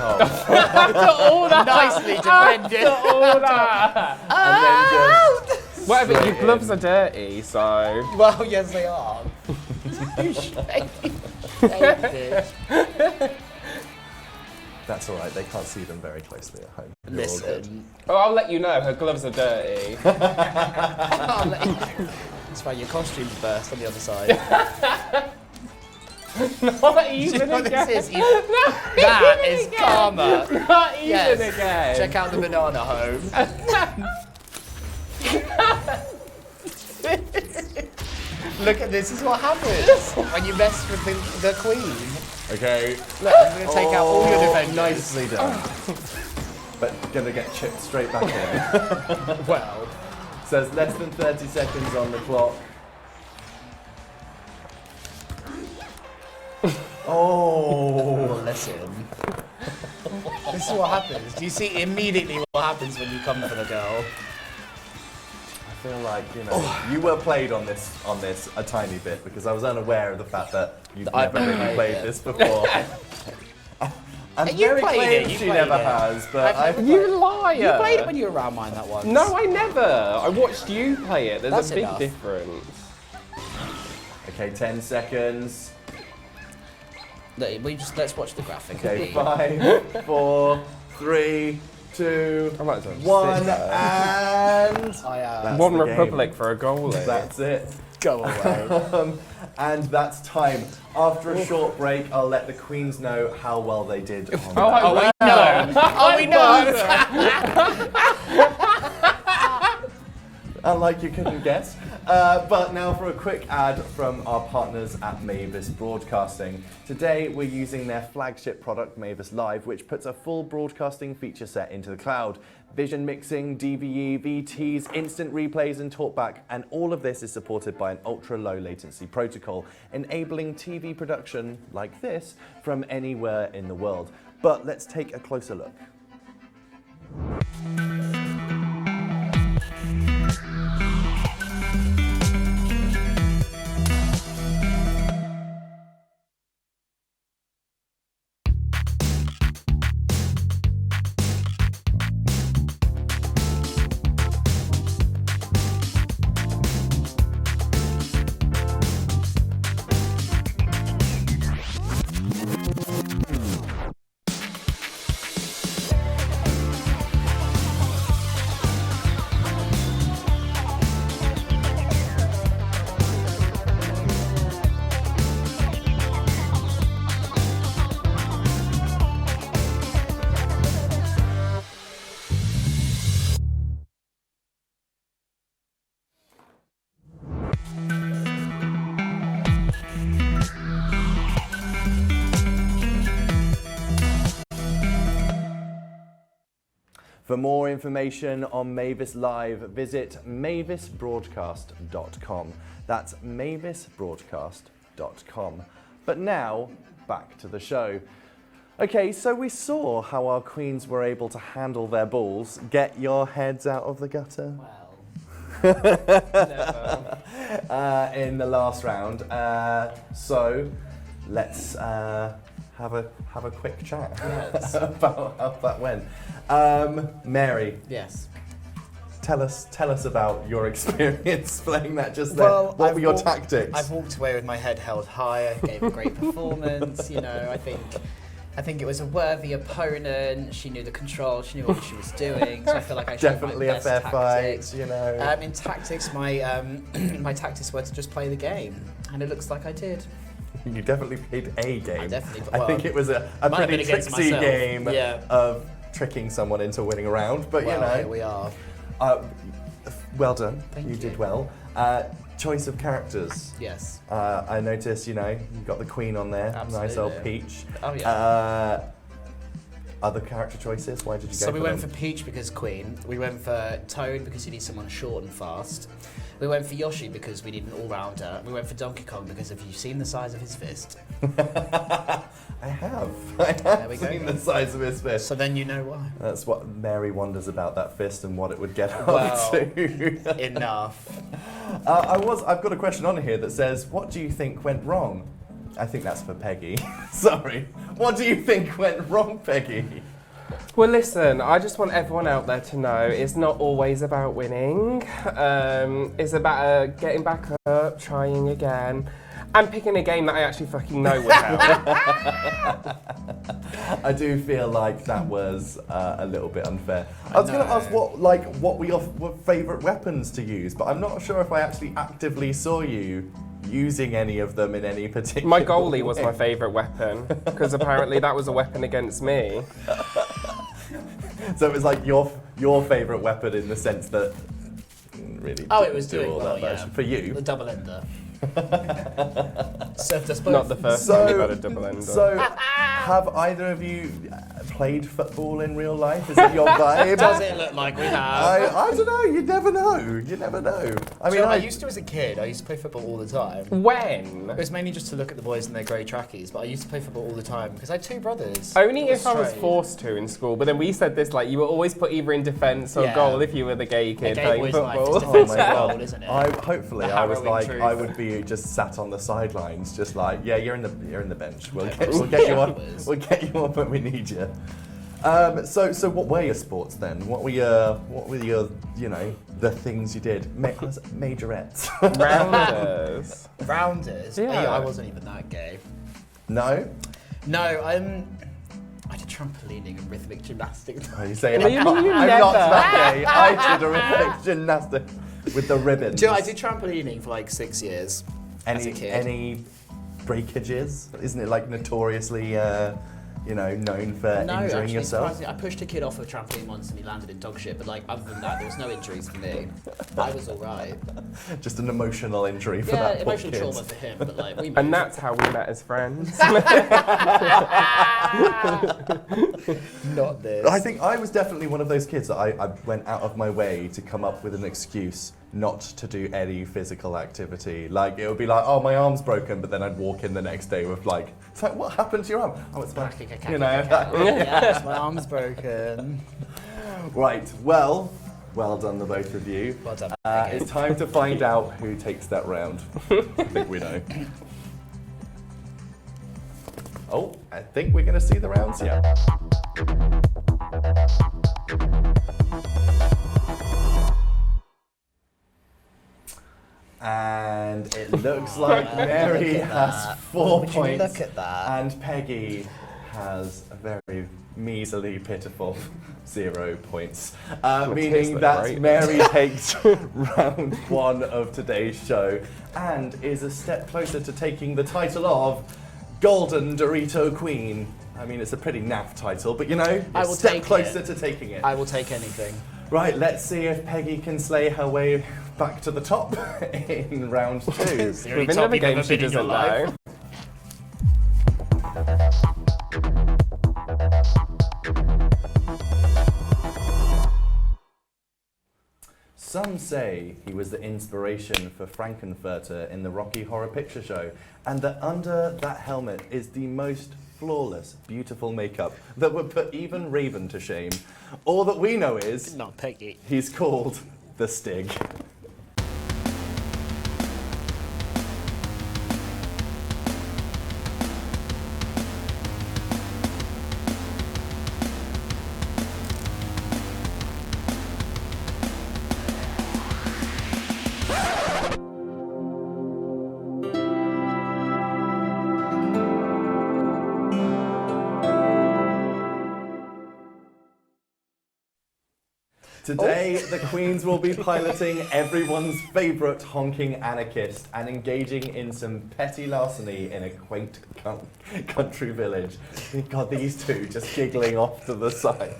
Oh. All that. Nicely defended. All that. And then just Whatever, straight your gloves in. are dirty, so. Well, yes, they are. You shady bitch. That's all right. They can't see them very closely at home. You're all good. Listen. Oh, I'll let you know, her gloves are dirty. I'll let you know. That's why your costume's burst on the other side. Not even Do you know what again. this is? That is karma. Not even Yes. again. Check out the banana home. Look at this is what happens when you mess with the queen. Okay. Look, I'm going to take out all your defenders. Nicely done. But gonna get chipped straight back in. Well, So there's less than 30 seconds on the clock. Oh. listen. This is what happens. Do you see immediately what happens when you come for the girl? I feel like, you were played on this a tiny bit because I was unaware of the fact that you've I've never never really played played it. this before. And You Mary played claims it, you she played never it. has, but I've I've never You liar. You played it when you were around mine that once. No, I never. I watched you play it. There's That's a big enough. difference. Okay, 10 seconds. Let's watch the graphic. Okay, 5, 4, 3, 2, I might as well 1, sit there. and I One the Republic game. for a goalie. That's it. go away. And that's time. After a short break, I'll let the queens know how well they did. On Oh, that. I Oh, we know. Unlike you couldn't guess. But now for a quick ad from our partners at Mavis Broadcasting. Today we're using their flagship product, Mavis Live, which puts a full broadcasting feature set into the cloud. Vision mixing, DVE, VTs, instant replays and talkback, and all of this is supported by an ultra low latency protocol, enabling TV production like this from anywhere in the world. But let's take a closer look. For more information on Mavis Live, visit mavisbroadcast.com. That's mavisbroadcast.com. But now, back to the show. Okay, so we saw how our queens were able to handle their balls. Get your heads out of the gutter. Well, In the last round. So let's have a quick chat about how that went. Mary, yes. tell us about your experience playing that just then. Well, What were your tactics? I've walked away with my head held high. I gave a great performance. I think it was a worthy opponent. She knew the control. She knew what she was doing. So I feel like I showed Definitely my a best fair tactics. fight, In tactics, my my tactics were to just play the game, and it looks like I did. You definitely played a game. I definitely. I think it was a might have pretty been against tricksy myself. game Yeah. of tricking someone into winning a round, but Well, you know. here we are. Well done. Thank you you. did well. Choice of characters. Yes. I noticed, you got the Queen on there. Nice old Absolutely. Peach. Oh, yeah. Other character choices? Why did you go So for we went them? for Peach because Queen. We went for Toad because you need someone short and fast. We went for Yoshi because we need an all-rounder. We went for Donkey Kong because have you seen the size of his fist? I have. I we have go. seen the size of his fist. So then you know why. That's what Mary wonders about that fist and what it would get up Well, to. Enough. I've got a question on here that says, what do you think went wrong? I think that's for Peggy. Sorry. What do you think went wrong, Peggy? Well, listen, I just want everyone out there to know it's not always about winning. It's about getting back up, trying again, and picking a game that I actually fucking know would help. I do feel like that was a little bit unfair. I was going to ask what were your favourite weapons to use, but I'm not sure if I actually actively saw you using any of them in any particular My goalie was way. my favourite weapon, because apparently that was a weapon against me. So it was like your favourite weapon in the sense that really. Oh, it was didn't doing all well, that yeah. much. For you. The double ender. Served us both. Not the first time we got a double ender. So, have either of you played football in real life? Is it your vibe? Does it look like we have? I don't know. You never know. You never know. I mean, I used to as a kid. I used to play football all the time. When? It was mainly just to look at the boys in their grey trackies, but I used to play football all the time because I had two brothers. Only It if I was strange. forced to in school, but then we said this, like, you were always put either in defence or Yeah. goal if you were the gay kid gay playing boy's life is football. defence Oh my and God. goal, isn't it? Hopefully The I was harrowing like truth. I would be just sat on the sidelines, just like you're in the bench. We'll Okay, get you on. showers. We'll get you on when we need you. So what were your sports then? What were your the things you did? Majorettes. Rounders. Rounders? Yeah. I wasn't even that gay. No. No, I did trampolining and rhythmic gymnastics. Oh, you say What do you mean you I'm not never? that gay. I did a rhythmic gymnastic with the ribbons. Do you know, I did trampolining for like 6 years as a kid. Any breakages? Isn't it like notoriously known for No, injuring actually, yourself? surprisingly, I pushed a kid off a trampoline once and he landed in dog shit, but like other than that, there was no injuries for me. I was all right. Just an emotional injury for Yeah, that poor emotional kid. trauma for him, but like we moved. And that's how we met as friends. Not this. I think I was definitely one of those kids that I went out of my way to come up with an excuse not to do any physical activity. Like, it would be like, oh, my arm's broken, but then I'd walk in the next day with like, it's like, what happened to your arm? Oh, it's fine. Yes, my arm's broken. Right, well done the both of you. Well done. It's time to find out who takes that round. I think we know. Oh, I think we're going to see the rounds, yeah. And it looks like Mary has 4 Would you points. look at that? And Peggy has a very measly, pitiful 0 points. Meaning taste that great. Mary takes round 1 of today's show and is a step closer to taking the title of Golden Dorito Queen. I mean, it's a pretty naff title, but I a will step take closer it. to taking it. I will take anything. Right, let's see if Peggy can slay her way back to the top in round 2. The only With top another you've game ever she been in your doesn't life. know. Some say he was the inspiration for Frankenfurter in the Rocky Horror Picture Show, and that under that helmet is the most flawless, beautiful makeup that would put even Raven to shame. All that we know is Not Peggy. he's called the Stig. Today, the Queens will be piloting everyone's favourite honking anarchist and engaging in some petty larceny in a quaint country village. God, these two just giggling off to the side.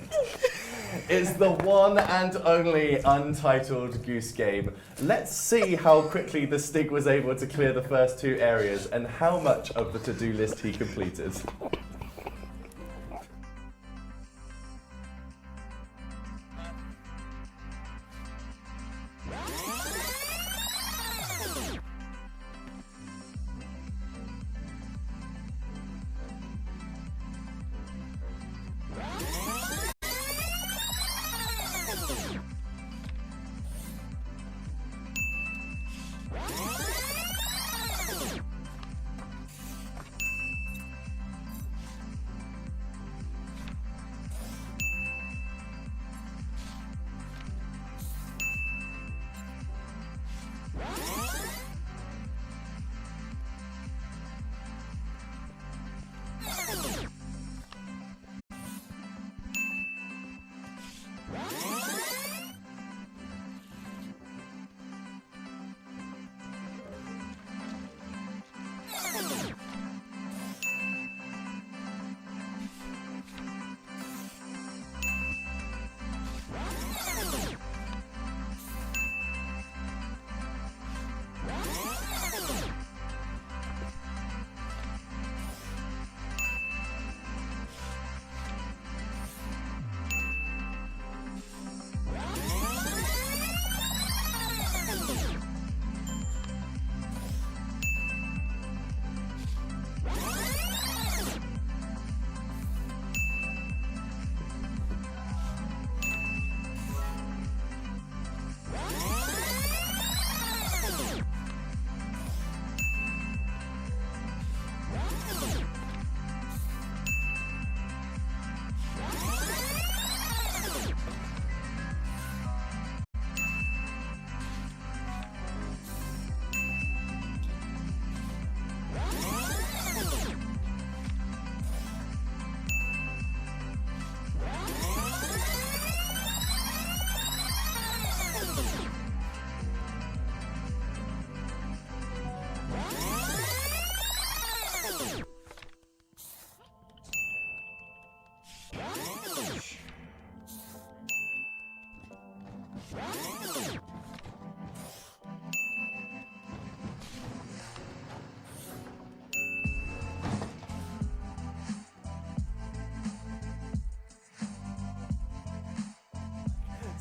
It's the one and only Untitled Goose Game. Let's see how quickly the Stig was able to clear the first 2 areas and how much of the to-do list he completed.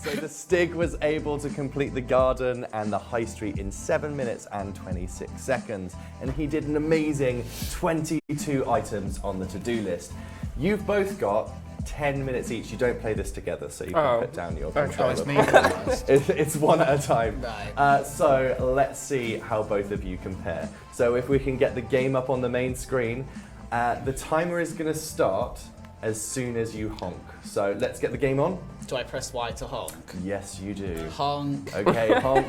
So the Stig was able to complete the garden and the high street in 7 minutes and 26 seconds. And he did an amazing 22 items on the to-do list. You've both got 10 minutes each. You don't play this together, so you can put down your controller. It's me. It's one at a time. Right. So let's see how both of you compare. So if we can get the game up on the main screen, the timer is going to start as soon as you honk. So let's get the game on. Do I press Y to honk? Yes, you do. Honk. Okay, honk.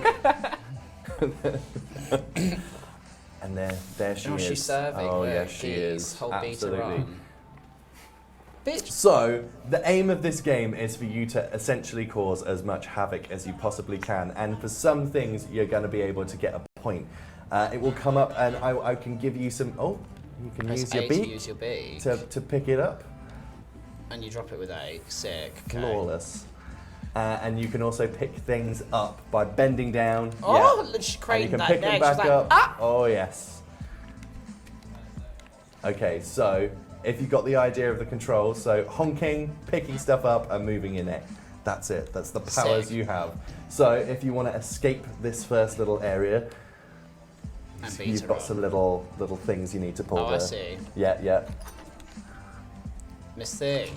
And there she is. She's serving. Oh, Look, yes, she geez. is. Hold B to Absolutely. run. Bitch. So, the aim of this game is for you to essentially cause as much havoc as you possibly can, and for some things, you're going to be able to get a point. It will come up, and I can give you some. Oh, you can Press use A your to beak use your beak. to pick it up. And you drop it with A. Sick. Okay. Flawless. And you can also pick things up by bending down. Oh, yeah. she's And you craning can that pick neck. them She's back like, up. ah! Oh, yes. Okay, so if you've got the idea of the controls, so honking, picking stuff up, and moving your neck. That's it. That's the powers Sick. you have. So if you want to escape this first little area, And B you've to got run. some little things you need to pull. Oh, I there. see. Yeah. Miss Thing.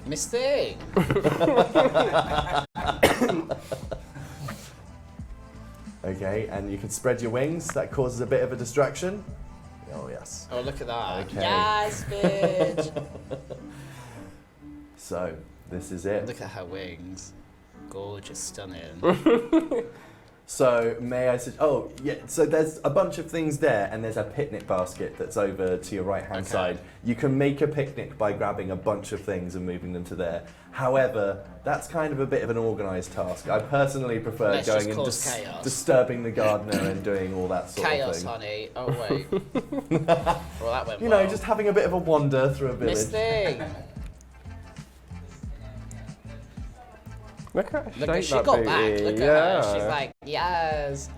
Miss Thing. Okay, and you can spread your wings. That causes a bit of a distraction. Oh, yes. Oh, look at that. Okay. Yes, bitch. So, this is it. Look at her wings. Gorgeous, stunning. So may I suggest? Oh yeah. So there's a bunch of things there, and there's a picnic basket that's over to your right-hand side. You can make a picnic by grabbing a bunch of things and moving them to there. However, that's kind of a bit of an organised task. I personally prefer going and disturbing the gardener and doing all that sort of thing. Chaos, honey. Oh wait. Well, that went You know, just having a bit of a wander through a village. Misty. Look at Look, she got back. Look at her. She's like, yes.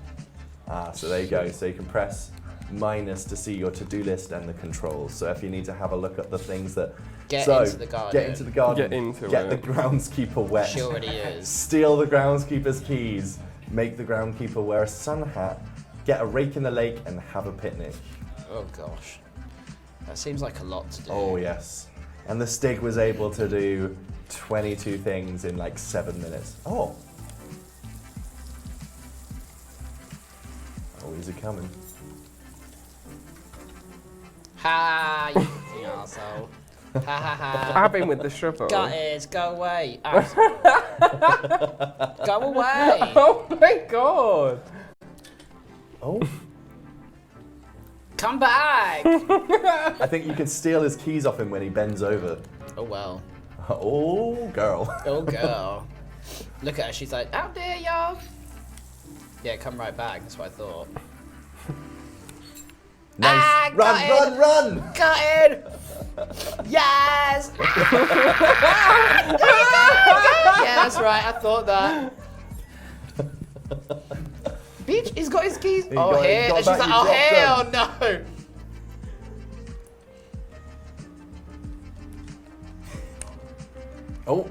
Ah, so there you go. So you can press minus to see your to-do list and the controls. So if you need to have a look at the things that... Get into the garden. Get into the garden. Get the groundskeeper wet. She already is. Steal the groundskeeper's keys. Make the groundskeeper wear a sun hat. Get a rake in the lake and have a picnic. Oh gosh. That seems like a lot to do. Oh yes. And the Stig was able to do 22 things in like 7 minutes. Oh. Oh, is he coming? Ha, you asshole. Ha ha ha. Stab him with the shovel. Got it, go away. Go away. Oh my god. Oh. Come back. I think you can steal his keys off him when he bends over. Oh well. Oh, girl. Oh girl. Look at her, she's like, how dare y'all? Yeah, come right back, that's what I thought. Nice. Ah, run! Got in! Yes! Yeah, that's right, I thought that. Bitch, he's got his keys. He got here. And she's back, like, you oh, dropped hell no. Oh.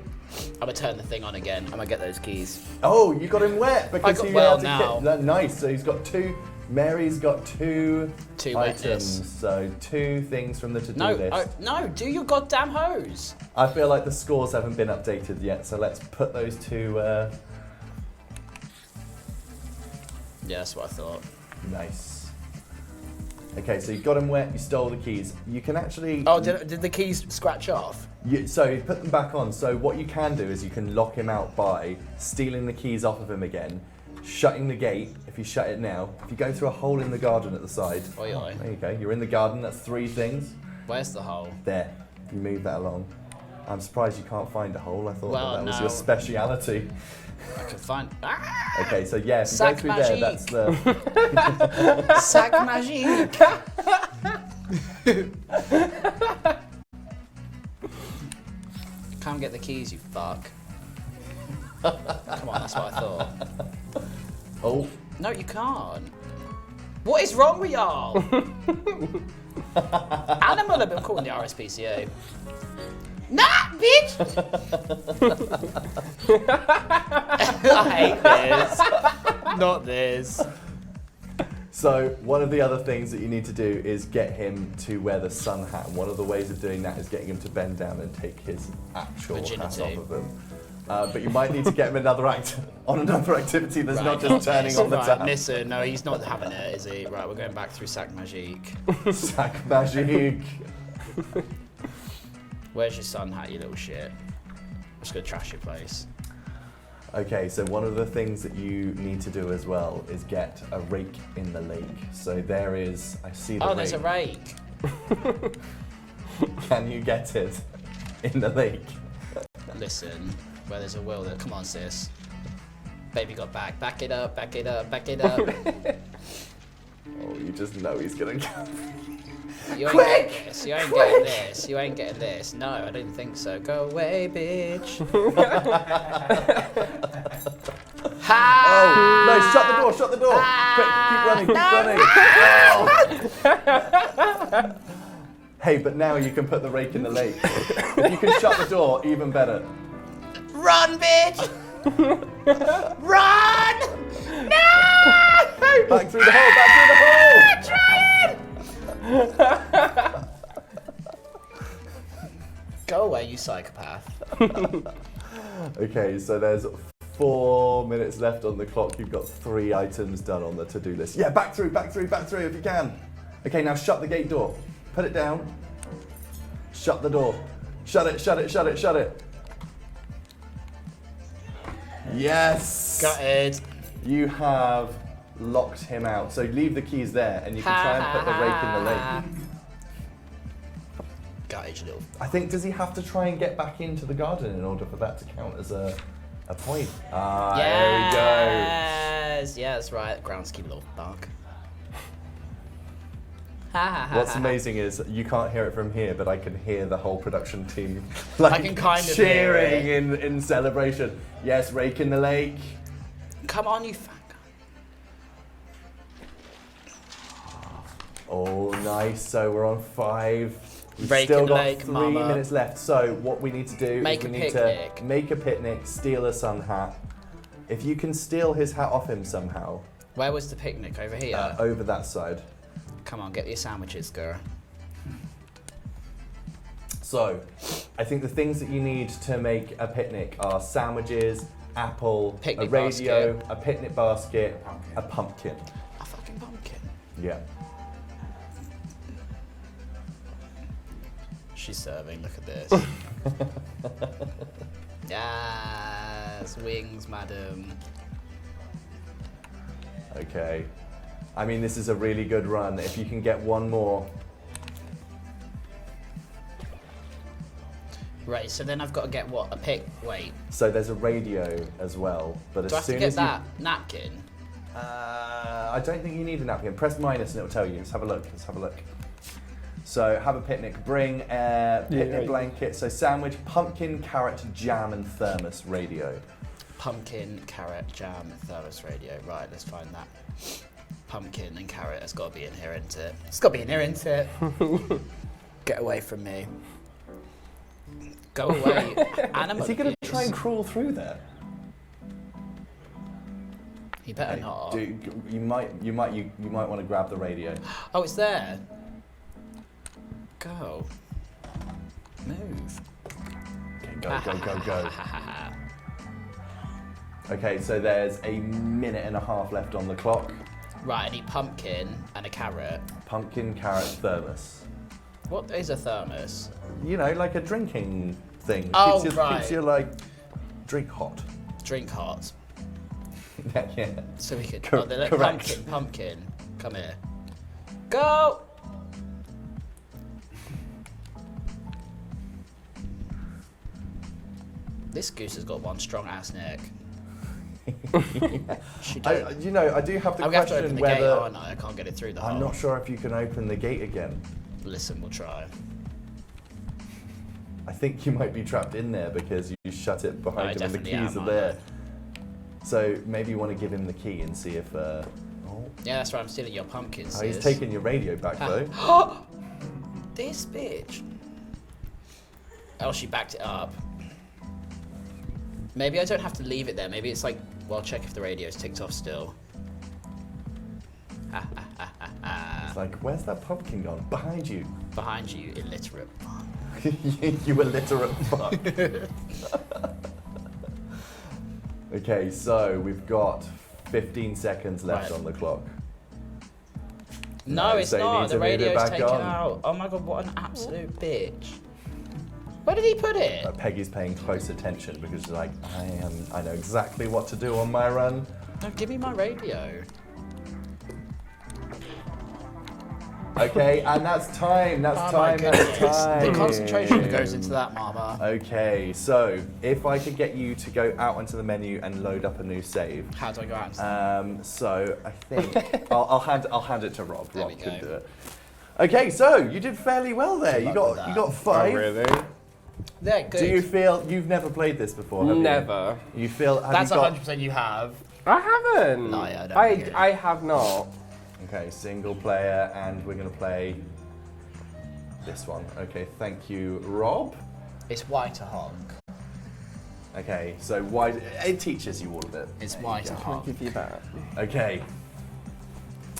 I'm gonna turn the thing on again. I'm gonna get those keys. Oh, you got him wet because he well had to now. get, nice. So he's got two. Mary's got two items. Wetness. So 2 things from the to-do No, list. no, do your goddamn hose. I feel like the scores haven't been updated yet, so let's put those 2. Yeah, that's what I thought. Nice. Okay, so you got him wet. You stole the keys. You can actually. Oh, did the keys scratch off? So you put them back on. So what you can do is you can lock him out by stealing the keys off of him again, shutting the gate. If you shut it now, if you go through a hole in the garden at the side. Oi, oi. There you go. You're in the garden. That's 3 things. Where's the hole? There. You move that along. I'm surprised you can't find a hole. I thought that was no. your speciality. I can find. Ah! Okay, so yeah, if you Sac go through there, that's the. Sac magique. Come get the keys, you fuck. Come on, that's what I thought. Oh. No, you can't. What is wrong with y'all? Animal, I'm calling the RSPCA. Nah, bitch! I hate this. Not this. So one of the other things that you need to do is get him to wear the sun hat. And one of the ways of doing that is getting him to bend down and take his actual hat off of him. But you might need to get him on another activity that's not just turning on the tap. Listen, no, he's not having it, is he? Right, we're going back through Sac Magique. Sac Magique. Where's your sun hat, you little shit? I'm just gonna trash your place. Okay, so one of the things that you need to do as well is get a rake in the lake. So there is, I see the rake. Oh, there's a rake. Can you get it in the lake? Listen, where there's a will, come on, sis. Baby got back. Back it up, back it up, back it up. Oh, you just know he's gonna go. You ain't getting this. You ain't getting this. You ain't getting this. No, I didn't think so. Go away, bitch. Ha! Oh, no, shut the door, shut the door. Quick, keep running, keep running. Oh. Hey, but now you can put the rake in the lake. If you can shut the door, even better. Run, bitch! Run! No! Back through the hole, back through the hole! Trying! Go away, you psychopath. Okay, so there's 4 minutes left on the clock. You've got 3 items done on the to-do list. Yeah, back through if you can. Okay, now shut the gate door. Put it down. Shut the door. Shut it, shut it, shut it, shut it. Yes! Got it. You have locked him out. So leave the keys there and you can try and put the rake in the lake. Gutted little. I think, does he have to try and get back into the garden in order for that to count as a point? Ah, there we go. Yes, yeah, that's right. Groundskeeper little bug. What's amazing is you can't hear it from here, but I can hear the whole production team like I can kind of cheering hear it. in celebration. Yes, rake in the lake. Come on, you fat guy. Oh, nice. So we're on 5. We've Rake still in the got lake, 3 mama. minutes left. So what we need to do Make is we a need picnic. to make a picnic, steal a sun hat. If you can steal his hat off him somehow, Where was the picnic? Over here? over that side. Come on, get your sandwiches, girl. So, I think the things that you need to make a picnic are sandwiches, apple, Picnic a radio, basket. a picnic basket, a pumpkin. A fucking pumpkin. Yeah. She's serving, look at this. Yes, wings, madam. Okay. I mean, this is a really good run. If you can get one more. Right, so then I've got to get what? Wait. So there's a radio as well. But Do I as have to soon get as that napkin? I don't think you need a napkin. Press minus and it'll tell you. Let's have a look. Let's have a look. So have a picnic. Bring a picnic blanket. So sandwich, pumpkin, carrot, jam, and thermos radio. Pumpkin, carrot, jam, thermos radio. Right, let's find that. Pumpkin and carrot. It's got to be in here, isn't it? It's got to be in here, isn't it? Get away from me. Go away. Animal Is he going to abuse. try and crawl through there? He better not. You might want to grab the radio. Oh, it's there. Go. Move. Okay, go. Okay, so there's a minute and a half left on the clock. Right, I need pumpkin and a carrot. Pumpkin, carrot, thermos. What is a thermos? You know, like a drinking thing. Oh, Keeps your like drink hot. Drink hot. Yeah. So we could. Correct. Pumpkin. Come here. Go! This goose has got one strong ass neck. She don't. I do have the I'm gonna have to open question the gate, whether aren't I? I can't get it through the hole. I'm not sure if you can open the gate again. Listen, we'll try. I think you might be trapped in there because you shut it behind him and the definitely keys am, are there. So maybe you want to give him the key and see if. Yeah, that's right. I'm stealing your pumpkins. Oh, he's taking your radio back though. This bitch. Oh, she backed it up. Maybe I don't have to leave it there. Maybe it's like, well, check if the radio's ticked off still. It's like, where's that pumpkin gone? Behind you. Behind you, illiterate fuck. You illiterate fuck. Okay, so we've got 15 seconds left on the clock. No, it's so you not. need The to move it radio's back taken on. out. Oh my god, what an absolute bitch. Where did he put it? Peggy's paying close attention because she's like, I know exactly what to do on my run. No, give me my radio. Okay, and that's time. That's Oh time. my goodness. That's time. The concentration that goes into that, mama. Okay, so if I could get you to go out onto the menu and load up a new save. How do I go out? So I think I'll hand it to Rob. There Rob we can go. do it. Okay, so you did fairly well there. You luck with got 5. Oh, really? There, good. Do you feel you've never played this before? Have Never. You feel have That's you got, 100% you have. I haven't. No, yeah, I don't think it. I have not. Okay, single player, and we're gonna play this one. Okay, thank you, Rob. It's white to honk. Okay, so why it teaches you all of it. It's white to I'll honk. give you that. Okay.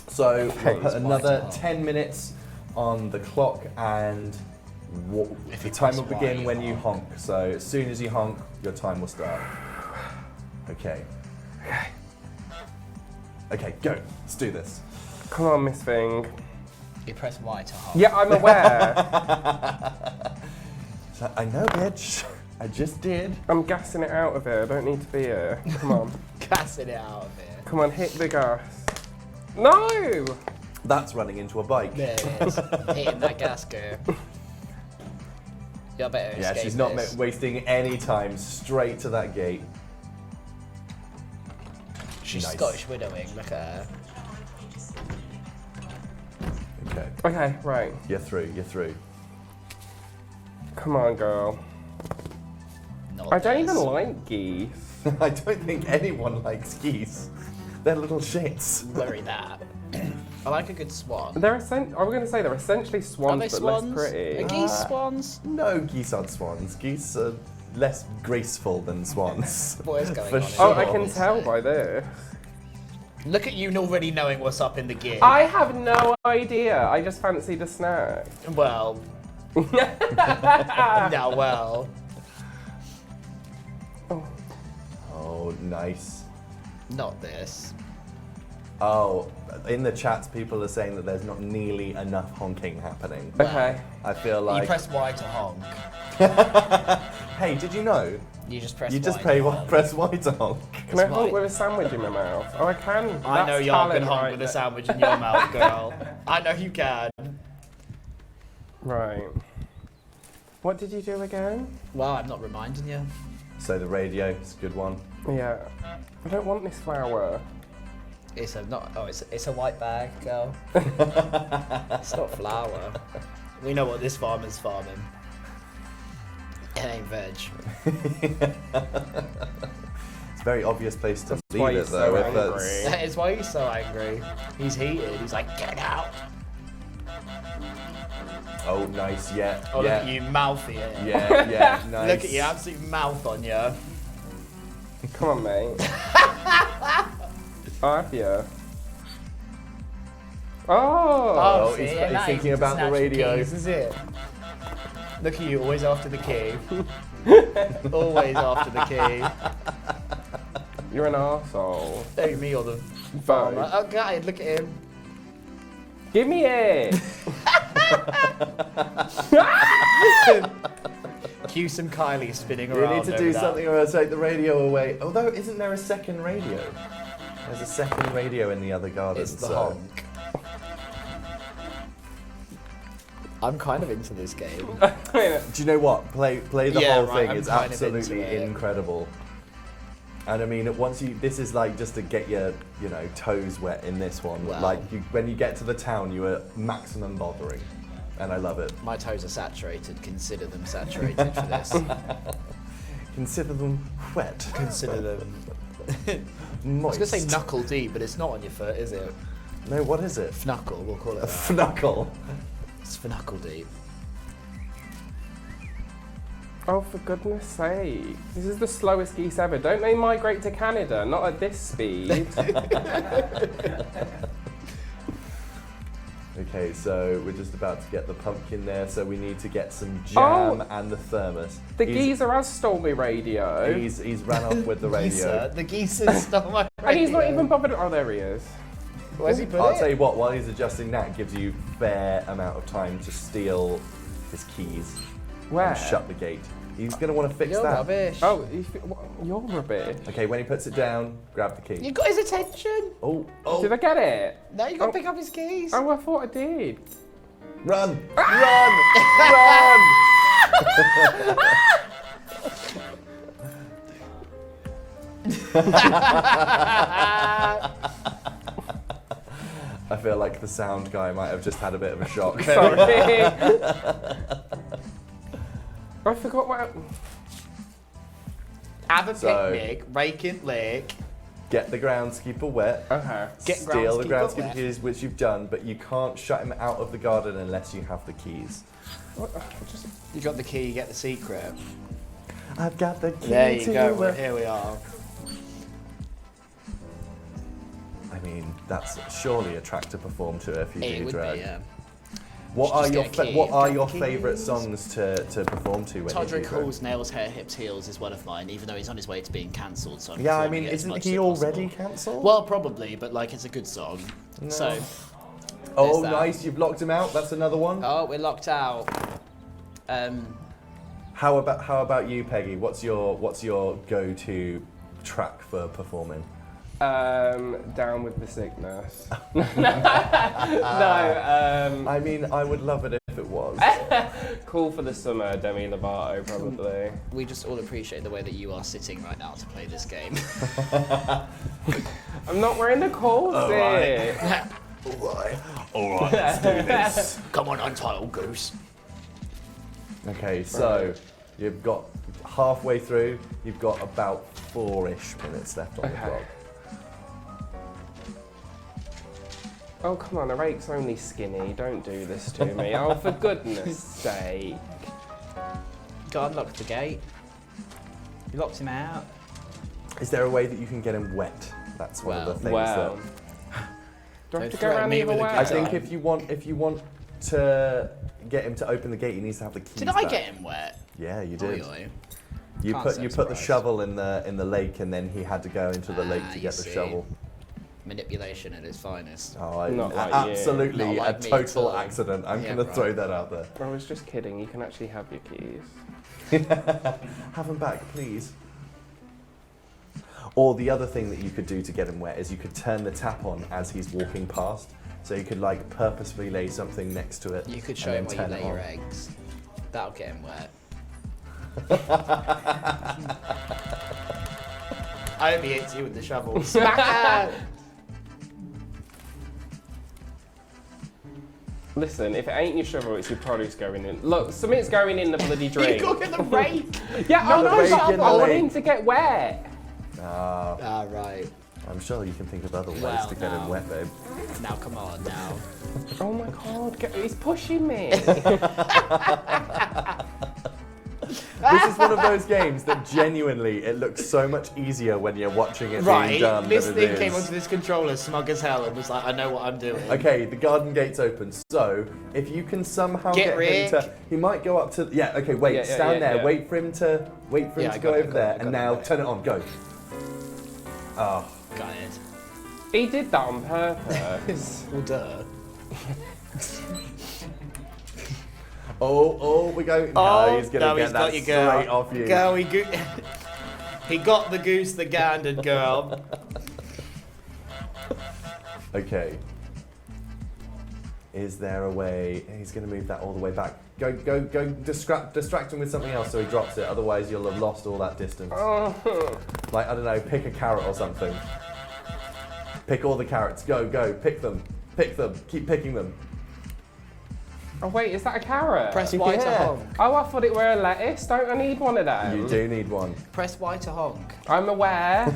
So we'll put it's another white. 10 minutes on the clock, and If the you time press will Y, begin you when you honk. So as soon as you honk, your time will start. Okay. Okay, go. Let's do this. Come on, Miss Thing. You press Y to honk. Yeah, I'm aware. So, I know, bitch. I just did. I'm gassing it out of here. I don't need to be here. Come on. Gassing it out of here. Come on, hit the gas. No! That's running into a bike. There it is. Hitting that gas, girl. You better Yeah, escape she's not this. wasting any time. Straight to that gate. She's Nice. Scottish widowing, look at her. Okay, Okay, right. you're through, you're through. Come on, girl. Not I don't this. even like geese. I don't think anyone likes geese. They're little shits. Worry that. I like a good swan. They're I was going to say they're essentially Are swans, they but swans? less pretty. Are geese swans? No, geese aren't swans. Geese are less graceful than swans. What is going For on? sure. Oh, I can tell by this. Look at you already knowing what's up in the gear. I have no idea. I just fancied a snack. Well. No, well. Oh, nice. Not this. Oh, in the chats, people are saying that there's not nearly enough honking happening. Okay. I feel You like. press Y to honk. Hey, did you know? You just press You just Y to honk. press Y to honk. Can I honk right. with a sandwich in my mouth? Oh, I can. I know That's y'all can talent honk right with a there. sandwich in your mouth, girl. I know you can. Right. What did you do again? Well, I'm not reminding you. So the radio, it's a good one. Yeah. I don't want this flower. It's a not. Oh, it's a white bag, girl. It's not flour. We know what this farmer's farming. It ain't veg. It's a very obvious place to That's why leave it he's though. so if that's- angry. That is why he's so angry. He's heated. He's like, get out. Oh, nice, yeah. Oh, yeah. look at you, mouthy it. Yeah, yeah, nice. Look at you, absolute mouth on you. Come on, mate. Have you? Oh! Oh, see, he's yeah, that thinking is about the snatch radio. Keys, is it? Look at you, always after the key. Always after the key. You're an arsehole. Hey, me or the Both. farmer. Oh, God, look at him. Give me it! Cue some Kylie spinning You around. need to over do that. something or else take the radio away. Although, isn't there a second radio? There's a second radio in the other garden. It's the so. honk. I'm kind of into this game. Do you know what? Play the Yeah, whole right, thing. I'm It's kind of into absolutely it. incredible. And I mean, once you, this is like just to get your, toes wet in this one. Wow. Like when you get to the town, you are maximum bothering, and I love it. My toes are saturated. Consider them saturated for this. Consider them wet. Consider them. I was Moist. going to say knuckle deep, but it's not on your foot, is it? No, what is it? Fnuckle, we'll call it A that. fnuckle. It's fnuckle deep. Oh, for goodness sake. This is the slowest geese ever. Don't they migrate to Canada? Not at this speed. Okay, so we're just about to get the pumpkin there, so we need to get some jam and the thermos. The geezer has stole my radio. He's ran off with the radio. The geezer stole my radio. And he's not even bothered. Oh, there he is. Where's he put I'll it? tell you what, while he's adjusting that, gives you fair amount of time to steal his keys Where? and shut the gate. He's going to want to fix You're that. rubbish. Oh, you're rubbish. Okay, when he puts it down, grab the key. You got his attention. Oh, Did I get it? No, you got to Oh. pick up his keys. Oh, I thought I did. run! I feel like the sound guy might have just had a bit of a shock. Sorry. I forgot what. Have a So- picnic, rake in lake. Get the groundskeeper wet. Okay. Get Steal the groundskeeper groundskeeper wet. keys, which you've done, but you can't shut him out of the garden unless you have the keys. You got the key, you get the secret. I've got the key There you to go, it. here we are. I mean, that's surely a track to perform to if you It do would drag. be, yeah. What Should are just your get a key. what are Get your the favourite keys. songs to perform to when you Todrick do drag? Hall's Nails, Hair, Hips, Heels is one of mine, even though he's on his way to being cancelled. So I'm Yeah, I performing mean, it as isn't much he as already possible. cancelled? Well, probably, but like it's a good song. No. So. Oh, there's that. nice! You've locked him out. That's another one. Oh, we're locked out. How about you, Peggy? What's your go-to track for performing? Down with the sickness. No, I mean, I would love it if it was. Call for the summer, Demi Lovato, probably. We just all appreciate the way that you are sitting right now to play this game. I'm not wearing the corset. Alright, let's do this. Come on, Untitled Goose. Okay, so you've got halfway through, you've got about 4-ish minutes left on the clock. Oh, come on, Arak's only skinny. Don't do this to me. Oh, for goodness sake. God locked the gate. You locked him out. Is there a way that you can get him wet? That's one of the things Well. that... Do I have to Don't go around threaten me the other with a way? I think if you want to get him to open the gate, he needs to have the keys Did I back. get him wet? Yeah, you did. Oi, oi. You Can't put say you I'm put the surprised. shovel in the lake, and then he had to go into the lake to you get the see. shovel. Manipulation at its finest. Oh, Not like you. absolutely Not like a me total at all. accident. I'm Yeah, gonna right. throw that out there. I was just kidding. You can actually have your keys. Have him back, please. Or the other thing that you could do to get him wet is you could turn the tap on as he's walking past. So you could like purposefully lay something next to it. You could and show then him where you turn lay it your on. eggs. That'll get him wet. I hope he hits you with the shovel. Smack out! Listen, if it ain't your shovel, it's your produce going in. Look, something's going in the bloody drink. You go get the rake! Yeah, No, I the know, rake shut in up. I the want lake. him to get wet. Ah, right. I'm sure you can think of other ways Well, to get him now. wet, babe. Now come on, now. Oh my god, he's pushing me. This is one of those games that genuinely it looks so much easier when you're watching it being done this than thing it is. came onto this controller smug as hell and was like, I know what I'm doing. Okay, the garden gate's open. So if you can somehow Get get him to, he might go up to. Yeah. Okay. Wait. Stand there. yeah. Wait for him to. Wait for him Yeah, to I go got it, over I got there, it, I and got now it. turn it on. Go. Oh. Got it. He did that on purpose. Well, duh. Oh, we go. No, he's gonna get that straight off you. Girl, he got the goose that gandered, girl. Okay. Is there a way? He's gonna move that all the way back. Go. Distract him with something else so he drops it. Otherwise, you'll have lost all that distance. Like I don't know, pick a carrot or something. Pick all the carrots. Go. Pick them. Keep picking them. Oh wait, is that a carrot? Press Y to Yeah. honk. Oh, I thought it were a lettuce. Don't I need one of them? You do need one. Press Y to honk. I'm aware.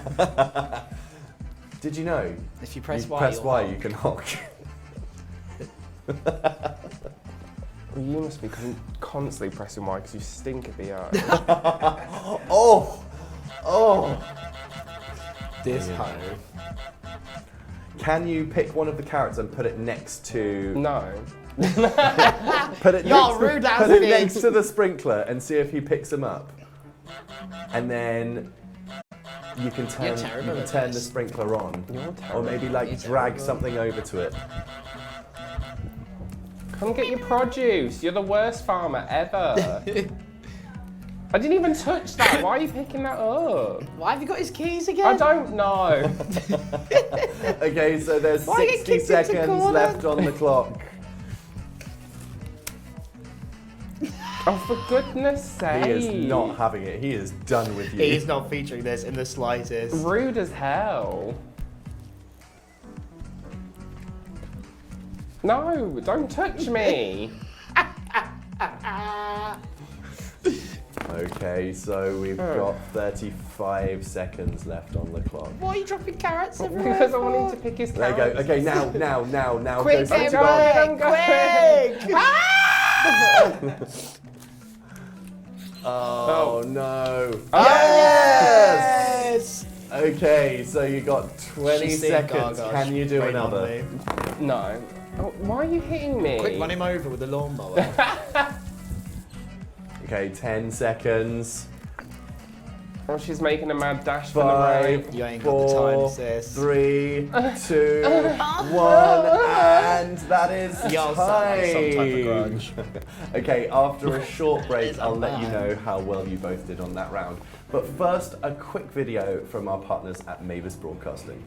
Did you know? If you press you Y, press you'll Y, honk. you can honk. You must be constantly pressing Y because you stink at the eye. Oh. This Yeah. hoe. Can you pick one of the carrots and put it next to? No. Put it You're next rude to, as put it thing. next to the sprinkler and see if he picks them up. And then you can turn terrible at the this. sprinkler on. You're Or terrible. maybe like You're drag terrible. something over to it. Come get your produce. You're the worst farmer ever. I didn't even touch that. Why are you picking that up? Why have you got his keys again? I don't know. Okay, so there's Why get 60 kicked into seconds corner? left on the clock. Oh, for goodness sake. He is not having it. He is done with you. He's not featuring this in the slightest. Rude as hell. No, don't touch me. Okay, so we've got 35 seconds left on the clock. Why are you dropping carrots everywhere? Because I want him to pick his There carrots. you go. Okay, now. Quick, go straight to I'm God. going. quick! Oh no. Yes! Okay, so you got 20 She's seeing seconds. Gaga. Can you do Wait on another? me. No. Oh, why are you hitting me? Quick, run him over with the lawnmower. Okay, 10 seconds. Oh, she's making a mad dash for the 5, rain. You ain't got the time, 4, sis. 3, 2, 1, and that is Y'all sound like some type of time. grudge. Okay, after a short break, I'll let you know how well you both did on that round. But first, a quick video from our partners at Mavis Broadcasting.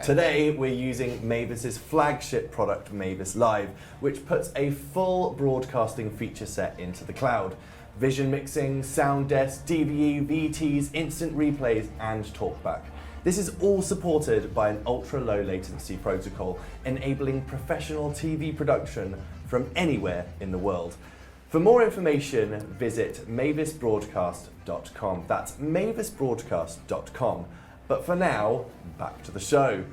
Today, we're using Mavis's flagship product, Mavis Live, which puts a full broadcasting feature set into the cloud. Vision mixing, sound desk, DVE, VTs, instant replays, and talkback. This is all supported by an ultra-low latency protocol, enabling professional TV production from anywhere in the world. For more information, visit mavisbroadcast.com. That's mavisbroadcast.com. But for now, back to the show.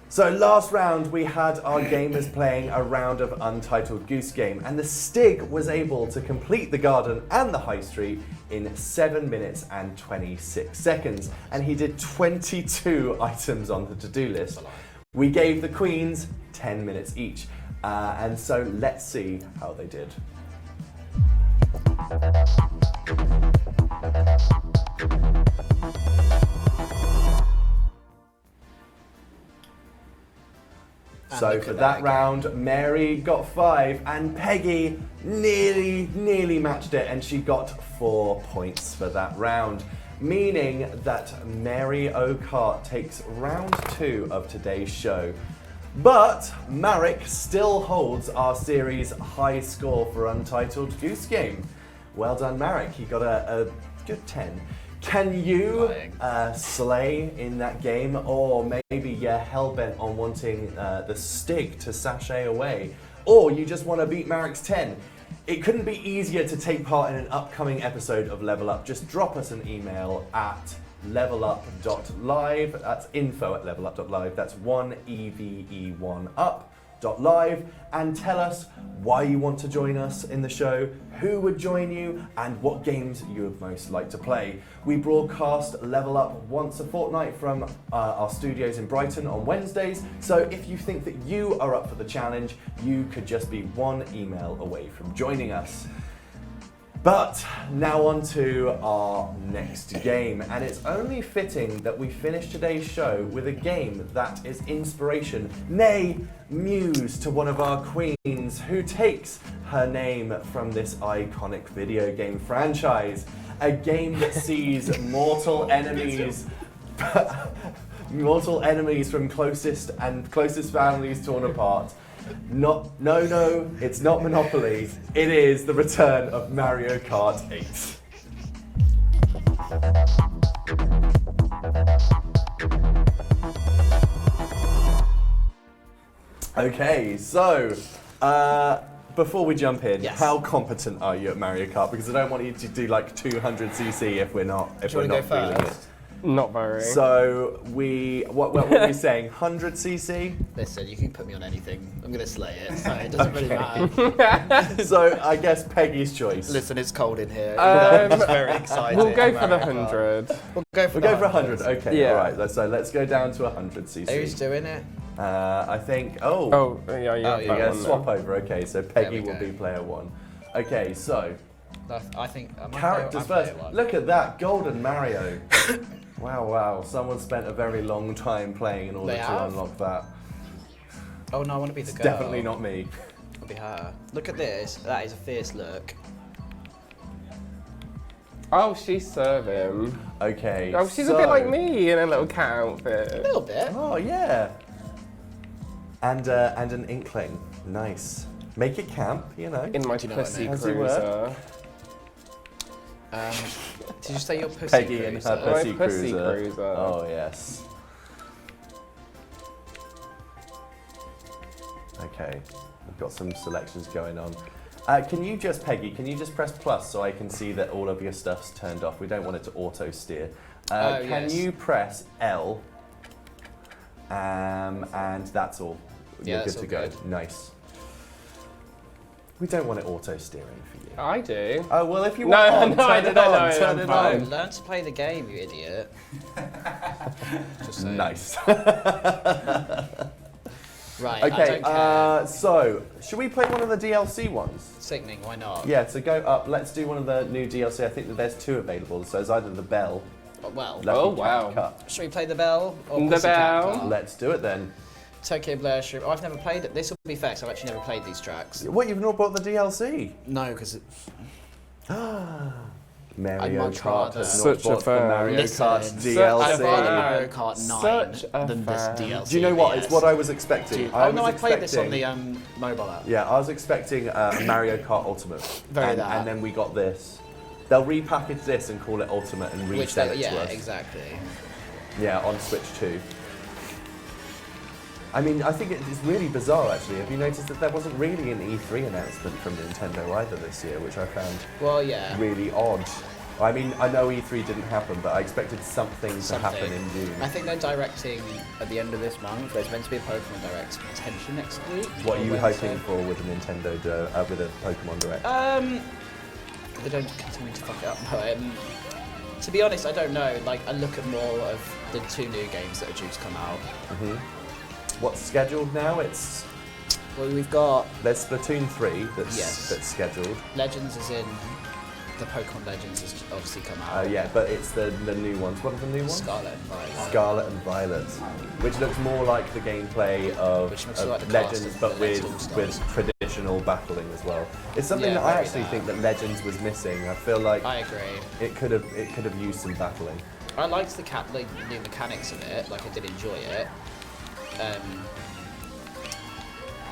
So last round we had our gamers playing a round of Untitled Goose Game, and the Stig was able to complete the garden and the high street in 7 minutes and 26 seconds, and he did 22 items on the to-do list. We gave the queens 10 minutes each, and so let's see how they did. So for that round, Mary got 5 and Peggy nearly matched it, and she got 4 points for that round, meaning that Mary Kart takes round 2 of today's show. But Marek still holds our series high score for Untitled Goose Game. Well done, Marek. He got a good 10. Can you slay in that game, or maybe you're hell-bent on wanting the Stig to sashay away, or you just want to beat Marek's 10? It couldn't be easier to take part in an upcoming episode of Level Up. Just drop us an email at levelup.live. That's info@levelup.live. That's 1EVE1UP.live, and tell us why you want to join us in the show, who would join you, and what games you would most like to play. We broadcast Level Up once a fortnight from our studios in Brighton on Wednesdays, so if you think that you are up for the challenge, you could just be one email away from joining us. But now on to our next game, and it's only fitting that we finish today's show with a game that is inspiration, nay, muse to one of our queens who takes her name from this iconic video game franchise. A game that sees mortal enemies from closest families torn apart. No, it's not Monopoly. It is the return of Mario Kart 8. Okay, so before we jump in, how competent are you at Mario Kart? Because I don't want you to do like 200cc if we're not feeling it. Not very. So what were we saying? 100cc? Listen, you can put me on anything. I'm gonna slay it, so it doesn't really matter. So I guess Peggy's choice. Listen, it's cold in here. I'm just very excited. We'll go for the 100. We'll go for 100. Okay, yeah. All right. So let's go down to 100cc. Who's doing it? I think. Yeah. You're gonna swap over. Okay, so Peggy will be player 1. Okay, so. I think characters first. Look at that, Golden Mario. Wow, someone spent a very long time playing in order to unlock that. Oh no, I want to be the girl. Definitely not me. I'll be her. Look at this, that is a fierce look. Oh, she's serving. Okay. Oh, she's a bit like me in a little cat outfit. A little bit. Oh yeah. And an inkling. Nice. Make it camp, you know. In my Do you know what I pussy mean? As you cruiser. Did you say your pussy Peggy and her cruiser? pussy, My pussy cruiser. cruiser. Oh, yes. Okay, we've got some selections going on. Can you just, Peggy, can you just press plus so I can see that all of your stuff's turned off? We don't want it to auto steer. Can yes. you press L? And that's all. Yeah, You're that's good to all go. good. Nice. We don't want it auto steering for you. I do. Oh, well, if you No, want on, no, turn no, it no, on, no, turn I'm it fine. on. Learn to play the game, you idiot. Just saying. Nice. Right, I Okay, don't care. so should we play one of the DLC ones? Sickening, why not? Yeah, so go up. Let's do one of the new DLC. I think that there's 2 available. So it's either the Bell, Well, Lucky Oh, Cat wow. Cup. should we play the Bell? Or The Pussycat Bell. Car? Let's do it then. Tokyo Blur Shroom. Oh, I've never played it. This will be fair, 'cause I've actually never played these tracks. What, you've not bought the DLC? No, because Mario much Kart rather- has Such not a bought the fan. Mario Listen, Kart I'd DLC. rather Mario Kart 9 Such a than this fan. DLC. Do you know what? yes. It's what I was expecting. Oh no, I was played this on expecting- the mobile app. Yeah, I was expecting a Mario Kart Ultimate. Very and, that. and then we got this. They'll repackage this and call it Ultimate and Which resell they, it to yeah, us. exactly. Yeah, on Switch 2. I mean, I think it's really bizarre actually. Have you noticed that there wasn't really an E3 announcement from Nintendo either this year, which I found Well, yeah. really odd. I mean, I know E3 didn't happen, but I expected something to happen in June. I think they're directing at the end of this month. There's meant to be a Pokemon Direct potentially next week. What are or you Wednesday. hoping for with a Nintendo, with a Pokemon Direct? They don't continue to fuck it up. No, to be honest, I don't know. Like, I look at more of the 2 new games that are due to come out. What's scheduled now? It's Well, we've got there's Splatoon 3 that's Yes. that's scheduled. Legends is in. The Pokemon Legends has obviously come out. Yeah, but it's the new ones. What are the new ones? Scarlet and Violet. Scarlet and Violet, which looks more like the gameplay of, Which looks of like the Legends, cast of but the with Legends traditional battling as well. It's something Yeah, that I very actually that. think that Legends was missing. I feel like I agree. it could have used some battling. I liked the new mechanics of it. Like, I did enjoy it.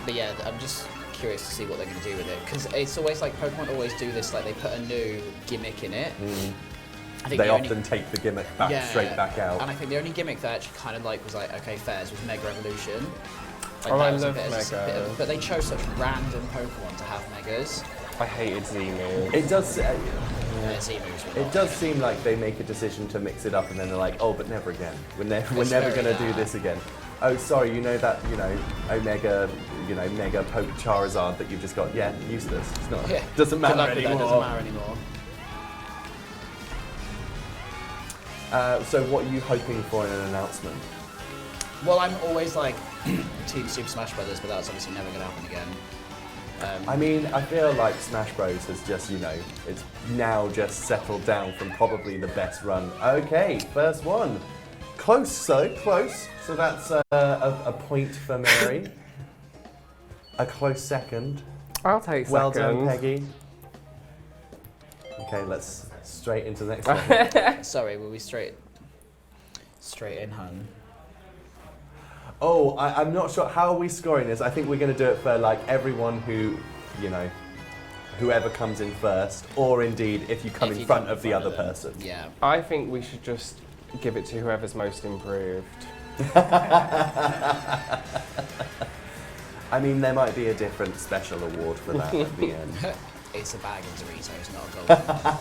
But yeah, I'm just curious to see what they're going to do with it, because it's always like Pokemon always do this. Like, they put a new gimmick in it. I think They the only- often take the gimmick back straight back out. And I think the only gimmick that I actually kind of like was like, okay, fairs was Mega Evolution. Like, Oh, that I was a love bit of- Mega. but they chose such random Pokemon to have Megas. I hated Z-Move. It does. Z-moves were It not does good. seem like they make a decision to mix it up, and then they're like, oh, but never again. We're never It's going very to do that. this again. Oh, sorry, you know that, Omega, Mega Poke Charizard that you've just got. Yeah, useless. It's not. Yeah. Doesn't Good matter luck with that, anymore. doesn't matter anymore. So, what are you hoping for in an announcement? Well, I'm always like Team Super Smash Brothers, but that's obviously never going to happen again. I mean, I feel like Smash Bros has just, it's now just settled down from probably the best run. Okay, first one. Close, close. So that's a point for Mary. A close second. I'll take second. Well done, Peggy. Okay, let's straight into the next one. Sorry, were we straight in, hun? Oh, I'm not sure. How are we scoring this? I think we're going to do it for like everyone who, whoever comes in first, or indeed if you come If in you front come in of the front other of them. person. Yeah. I think we should just give it to whoever's most improved. I mean, there might be a different special award for that at the end. It's a bag of Doritos, not a golden one.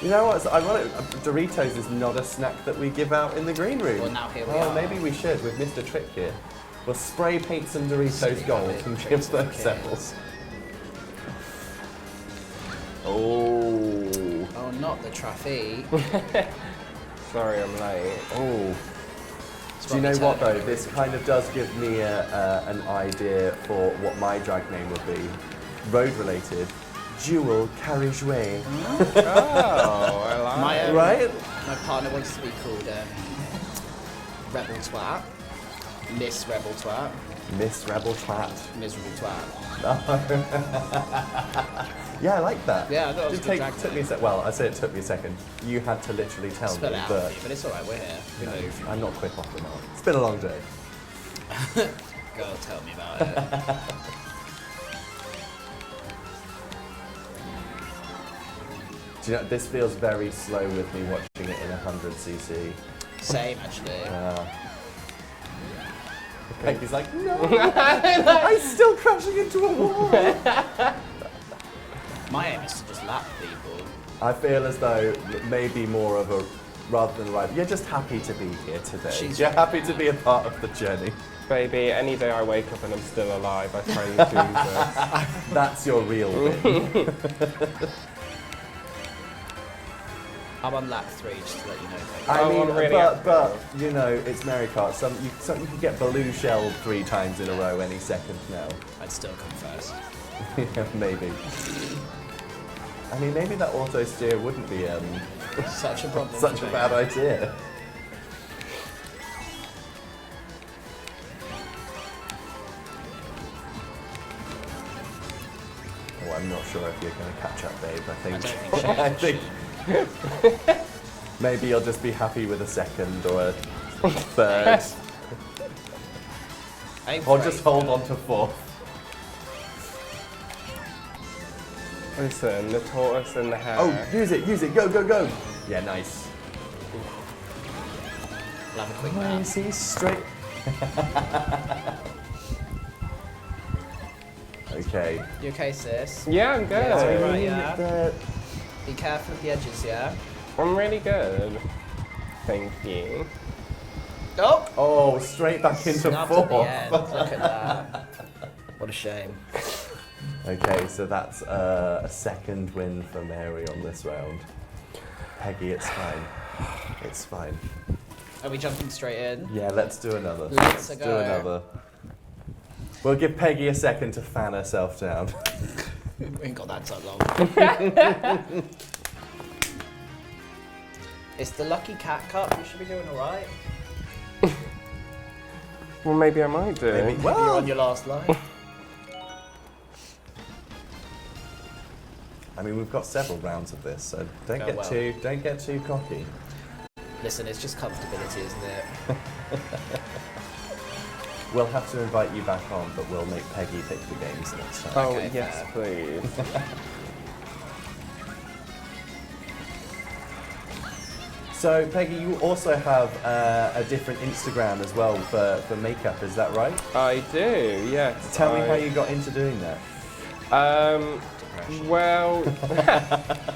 You know what's ironic? Doritos is not a snack that we give out in the green room. Well, now here we Oh, are. maybe we should. We've missed a trick here. We'll spray paint some Doritos gold and give those samples. Oh. Oh, not the traffic. Sorry, I'm late. Oh. It's Do you know Robbie what Turner. though? This kind of does give me an idea for what my drag name would be. Road related. Dual Carriageway. Oh, I like My, it. Right? My partner wants to be called Rebel Twat, Miss Rebel Twat, Miss Rebel Twat. Miserable Twat. Yeah, I like that. Yeah, I thought it was a good drag took me a sec. Well, I say it took me a second. You had to literally tell Spell me, it out but for you, but it's alright, we're here. We move. I'm not quick off the mark. It's been a long day. Girl, tell me about it. Do you know, this feels very slow with me watching it in 100cc. Same, actually. Peggy's like, no, I'm still crashing into a wall. My aim is to just lap people. I feel as though maybe more of a, rather than right, you're just happy to be here today. You're happy to be a part of the journey. Baby, any day I wake up and I'm still alive, I praise Jesus. That's your real win. I'm on lap 3, just to let you know. I mean, really but you know, it's Mario Kart. You can get balloon shelled 3 times in a row any second now. I'd still come first. Yeah, maybe. I mean, maybe that auto steer wouldn't be Such a problem. such a bad idea. Oh, I'm not sure if you're going to catch up, babe. I think. I don't think Maybe you'll just be happy with a second or a third. Or just hold on to 4th. Listen, the tortoise and the hare. Oh, use it, go, go, go. Yeah, nice. I'll have a quick lap. See, straight. Okay. You okay, sis? Yeah, I'm good. Yeah, right, yeah. Be careful of the edges, yeah? I'm really good. Thank you. Oh! Oh, straight back into Snubbed at the 4th. end. Look at that. What a shame. Okay, so that's a second win for Mary on this round. Peggy, it's fine. It's fine. Are we jumping straight in? Yeah, let's do another. Let's do go. another. We'll give Peggy a second to fan herself down. We ain't got that so long. It's the Lucky Cat Cup. You should be doing alright. Well, maybe I might do. Maybe. You're on your last line. I mean, we've got several rounds of this, so don't Oh, get well. too cocky. Listen, it's just comfortability, isn't it? We'll have to invite you back on, but we'll make Peggy pick the games next time. Oh, Okay, yes, fair. please. So, Peggy, you also have a different Instagram as well for makeup, is that right? I do, yes. Tell me how you got into doing that. Well,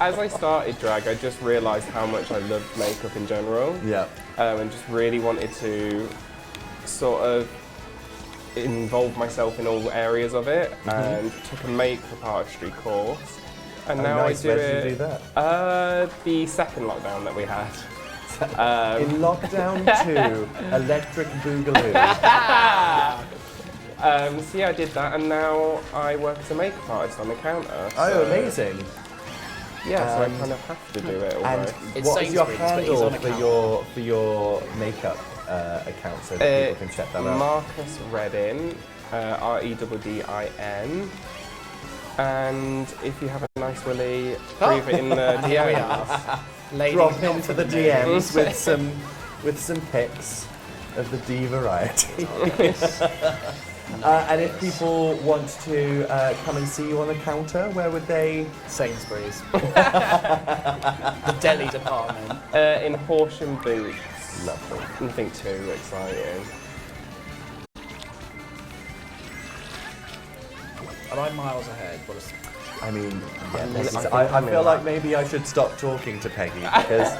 as I started drag, I just realised how much I loved makeup in general. Yeah. And just really wanted to sort of involve myself in all areas of it, and took a makeup artistry course. And now nice. I do Where it. did you do that? The second lockdown that we had. In lockdown 2, electric boogaloo. So yeah, I did that, and now I work as a makeup artist on the counter. Oh, so- amazing! Yeah, so I kind of have to do it And almost. It's what is your Sainsbury's, but he's handle on account. for your makeup account so that people can check that out? Marcus Reddin, Reddin. And if you have a nice willy, leave it in the Here we DMs. are. Lady Drop not into for the DMs with some pics of the D variety. And if people want to come and see you on the counter, where would they? Sainsbury's. The deli department. In Horsham Boots. Lovely. Nothing too exciting. Am I miles ahead? What is... I mean, yeah, think I I'm feel in like that. maybe I should stop talking to Peggy because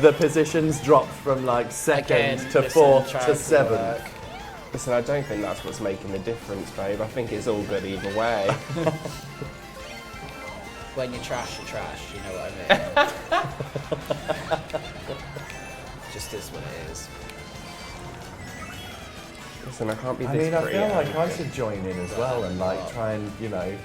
the positions dropped from like second Again, to listen, 4th to charity 7th. work. Listen, I don't think that's what's making the difference, babe. I think it's all good either way. When you're trash, you know what I mean? Just is what it is. Listen, I can't be I this mean, I pretty. feel like I should join in as well and like try and, you know,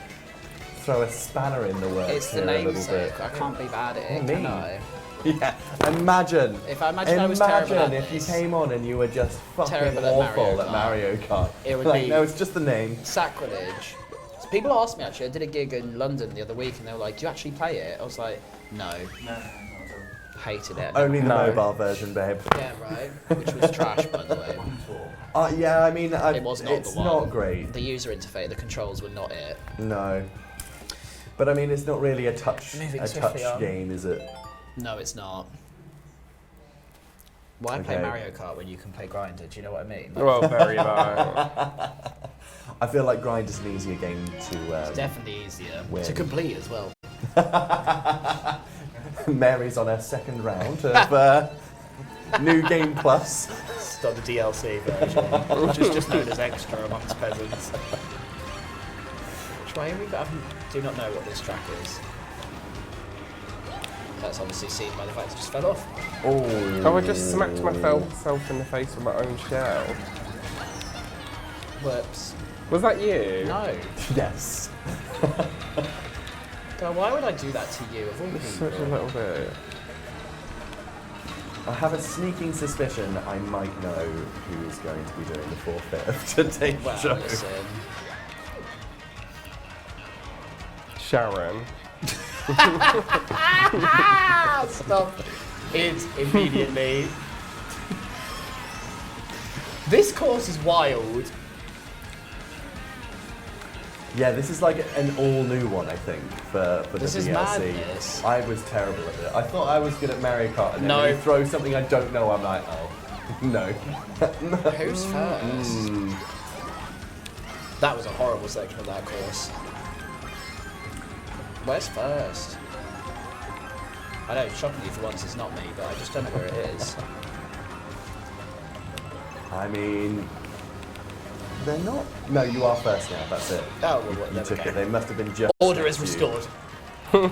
throw a spanner in the works It's the here a little namesake. bit. I can't be bad at it, Me? can I? Yeah, imagine. If I imagine I was terrible at if you this. came on and you were just fucking Terrible at awful Mario at Kart. Mario Kart. It would Like, be- no, it's just the name. Sacrilege. So people asked me actually, I did a gig in London the other week and they were like, do you actually play it? I was like, no. Hated it. Only the No. mobile version, babe. Yeah, right. Which was trash, by the way. Yeah, I mean, It was not it's the one. not great. The user interface, the controls were not it. No. But I mean, it's not really a touch swiftly on. game, is it? No, it's not. Why play Mario Kart when you can play Grinder? Do you know what I mean? Well, very low. I feel like Grind is an easier game to it's definitely easier win. to complete as well. Mary's on her second round of New Game Plus. Start the DLC version, which is just known as Extra amongst peasants. Try me, but I do not know what this track is. That's obviously seen by the fact it just fell off. Oh, I just smacked myself in the face with my own shell. Whoops. Was that you? No. Yes. God, why would I do that to you? Of all people? Such a little bit. I have a sneaking suspicion I might know who is going to be doing the forfeit of today's show. Listen. Sharon. Stop it immediately. This course is wild. Yeah, this is like an all-new one, I think, for the This is DLC. madness. I was terrible at it. I thought I was good at Mario Kart, and then No. when you throw something I don't know, I'm like, oh, no. Who's first? That was a horrible section of that course. Where's first? I know, shockingly for once it's not me, but I just don't know where it is. I mean, they're not. No, you are first now. That's it. Oh, well, You there we took go. it. They must have been just. Order next is to you. restored.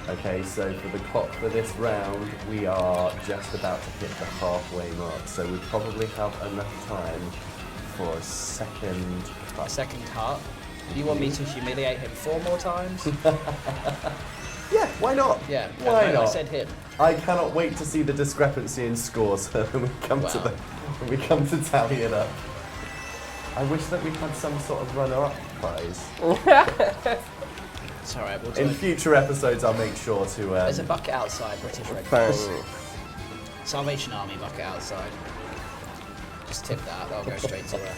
Okay, so for the clock for this round, we are just about to hit the halfway mark. So we probably have enough time for a second cut. Second cut. You want me to humiliate him 4 more times? Yeah, why not? Yeah. Why no, not? I said him. I cannot wait to see the discrepancy in scores when we come to Wow. when we come to tally it up. I wish that we had some sort of runner-up prize. It's alright, we'll do In it. future episodes, I'll make sure to. There's a bucket outside, British Red Cross. Thanks. Salvation Army bucket outside. Just tip that, that'll go straight to her.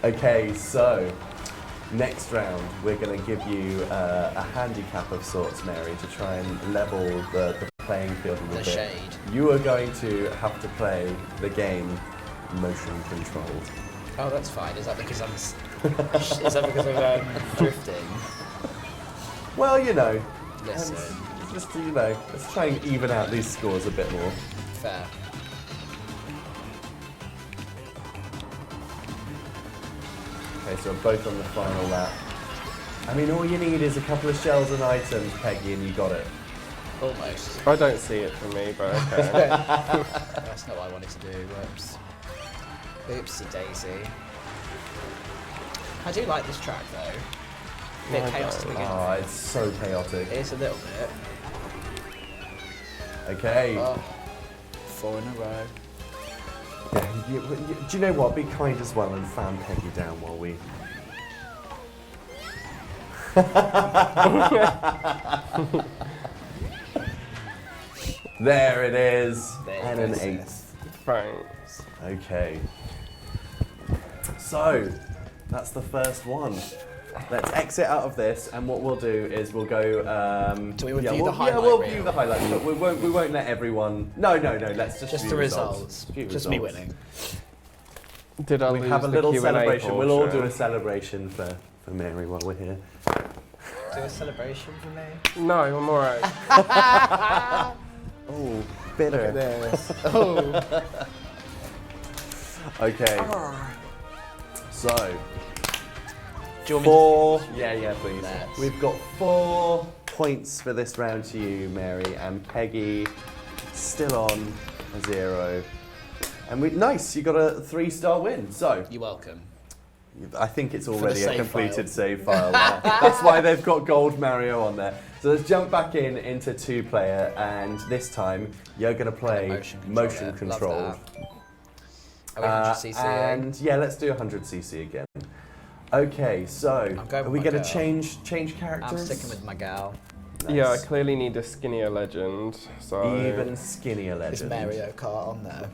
Okay, so next round we're going to give you a handicap of sorts, Mary, to try and level the playing field a little The bit. shade. You are going to have to play the game motion controlled. Oh, that's fine. Is that because I'm drifting? Well, you know, Listen, just let's try and even out these scores a bit more. fair. Okay, so we're both on the final lap. I mean, all you need is a couple of shells and items, Peggy, and you got it. Almost. I don't see it for me, but okay. That's not what I wanted to do. Whoops. Oopsie daisy. I do like this track though. Bit I chaos to don't. begin Oh, with. it's so chaotic. It's a little bit. Okay. Oh, 4 in a row. Yeah, do you know what? Be kind as well and fan Peggy down while we. There it is. There And it an is. 8th. Thanks. Okay. So, that's the first one. Let's exit out of this, and what we'll do is we'll go. Do we review the Yeah, highlight we'll reel? view the highlights, but we won't let everyone. No. Let's just Just view the results. View Just me results. winning. Did I We lose have a the little Q&A celebration. We'll all do a portion? celebration for Mary while we're here. Do a celebration for me. No, I'm alright. Oh, bitter. this. Oh. Okay. So, Do you want me 4. Yeah, please. Let's. We've got 4 points for this round to you, Mary, and Peggy still on a 0. And nice, you got a 3-star win. So, You're welcome. I think it's already a save completed file. save file there. That's why they've got Gold Mario on there. So let's jump back into 2-player, and this time you're going to play motion controlled. Are we 100cc? And yeah, let's do 100cc again. Okay, so I'm going are with we my going to girl. change characters? I'm sticking with my gal. Nice. Yeah, I clearly need a skinnier legend. So Even skinnier Is legend. Mario Kart on there?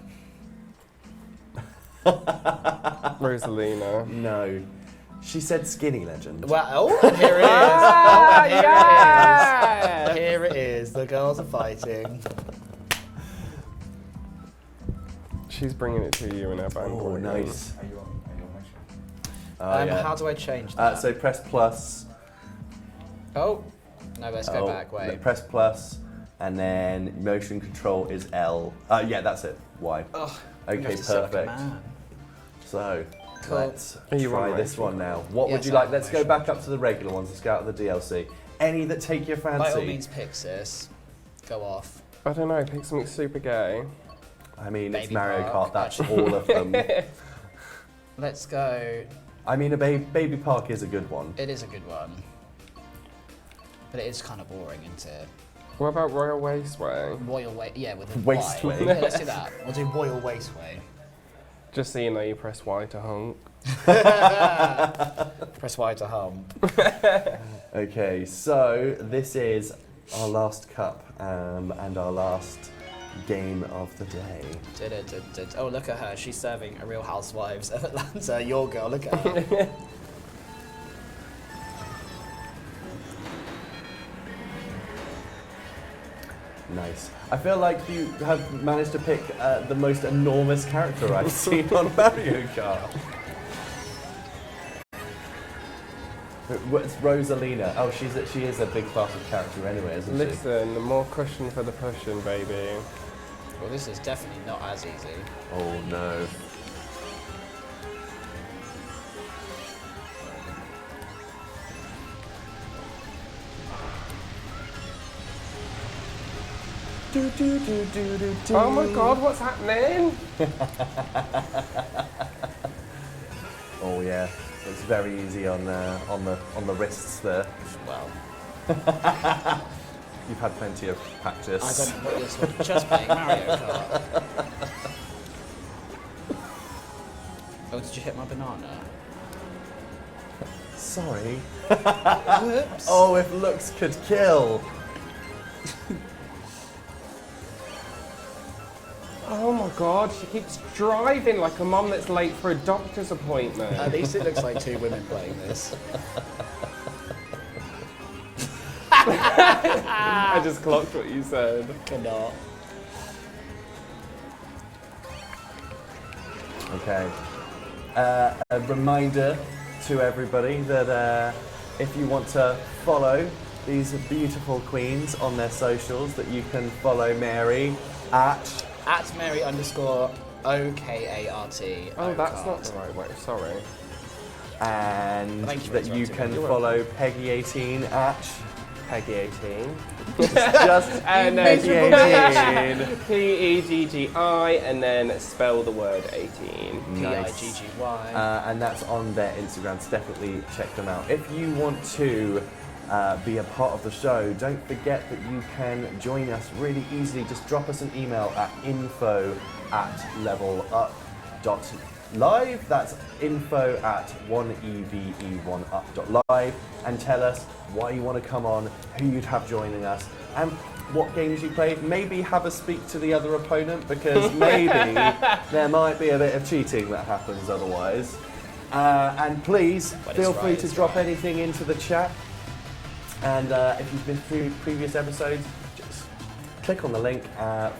Rosalina. No, She said skinny legend. Well, and here it is. Yeah! Here it is. The girls are fighting. She's bringing it to you in her band. Oh, nice. Are you on my show? Oh, yeah. How do I change that? So press plus. Oh, no, let's go back. Wait. Press plus, and then motion control is L. Yeah, that's it. Y. Oh, Okay, perfect. So, Cool. let's Are you try on this motion? one now. What would Yes, you I'm like? on Let's go motion. back up to the regular ones. Let's go out of the DLC. Any that take your fancy? By all means, pick sis. Go off. I don't know, pick something super gay. I mean, it's Baby Mario Park. Kart. That's all of them. Let's go. I mean, Baby Park is a good one. It is a good one. But it is kind of boring, isn't it? What about Royal Wasteway? Royal Way. Yeah, with a Wasteway. Y. Yeah, let's do that. We'll do Royal Wasteway. Just so you know, you press Y to honk. Press Y to hum. Okay, so this is our last cup and our last game of the day. Oh, look at her. She's serving a Real Housewives of Atlanta. Your girl, look at her. Nice. I feel like you have managed to pick the most enormous character I've seen on Mario Kart. It's Rosalina. Oh, she is a big part of character anyway, isn't she? Listen, more cushion for the pushing, baby. Well, this is definitely not as easy. Oh no. Oh my god, what's happening? Oh yeah, it's very easy on the wrists there. Well, You've had plenty of practice. I don't know what you're talking about. Just playing Mario Kart. Oh, did you hit my banana? Sorry. Whoops. Oh, if looks could kill. Oh my god, she keeps driving like a mum that's late for a doctor's appointment. At least it looks like two women playing this. I just clocked what you said. Cannot. Okay. A reminder to everybody that if you want to follow these beautiful queens on their socials, that you can follow Mary at Mary_OKART. Oh, that's not the right way, sorry. and Thank you for that you interrupting can me. follow Peggi18 at Peggy 18. just And then Peggi18. P-E-G-G-I and then spell the word 18. Piggy. And that's on their Instagram, so definitely check them out. If you want to be a part of the show, don't forget that you can join us really easily. Just drop us an email at info@levelup.live. That's info@1EVE1UP.live, and tell us why you want to come on, who you'd have joining us, and what games you played. Maybe have a speak to the other opponent, because maybe there might be a bit of cheating that happens otherwise. And please feel free to drop anything into the chat. And if you've been through previous episodes, just click on the link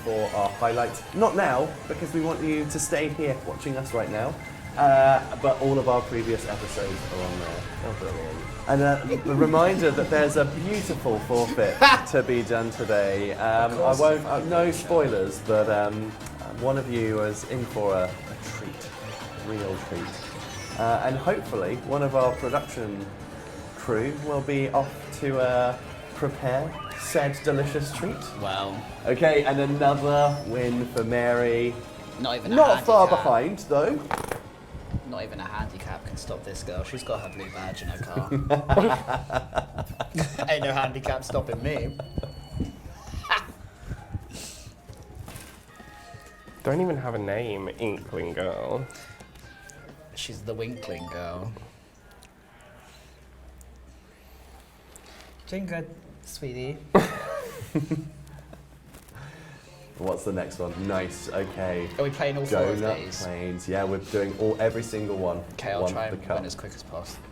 for our highlights. Not now, because we want you to stay here watching us right now. But all of our previous episodes are on there. Oh, brilliant. And a reminder that there's a beautiful forfeit to be done today. I won't, no spoilers, but one of you is in for a treat, a real treat. And hopefully one of our production crew will be off to prepare said delicious treat. Well, Okay, and another win for Mary. not even a Not far handicap. behind though. Not even a handicap can stop this girl. She's got her blue badge in her car. Ain't no handicap stopping me. Don't even have a name, Inkling Girl. She's the Winkling girl. Doing good, sweetie. What's the next one? Nice, okay. Are we playing all four of Donut these? planes. Yeah, we're doing every single one. Okay, I'll One try for and the cup. win as quick as possible.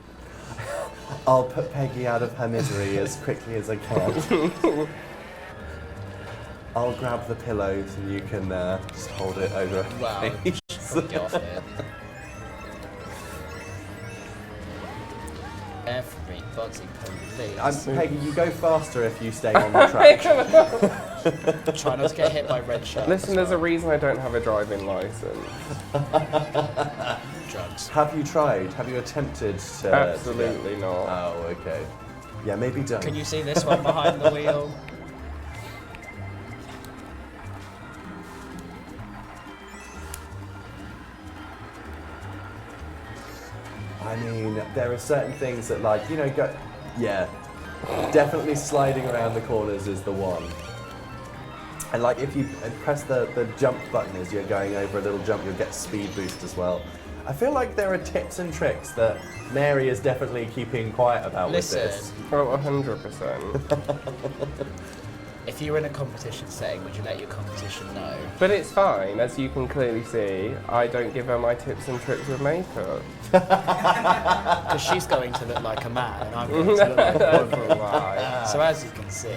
I'll put Peggy out of her misery as quickly as I can. I'll grab the pillows and you can just hold it over her Wow, face. get off it. Everybody police. Peggy, you go faster if you stay on the track. Try not to get hit by red sharks. Listen, there's a reason I don't have a driving license. Drugs. Have you tried? Have you attempted to... Absolutely not. Oh, okay. Yeah, maybe don't. Can you see this one behind the wheel? I mean, there are certain things that, like, you know, yeah, definitely sliding around the corners is the one. And like, if you press the jump button as you're going over a little jump, you'll get speed boost as well. I feel like there are tips and tricks that Mary is definitely keeping quiet about with this. Oh, 100%. If you were in a competition setting, would you let your competition know? But it's fine, as you can clearly see, I don't give her my tips and tricks with makeup. Because she's going to look like a man and I'm going to look like a woman. Right. So as you can see...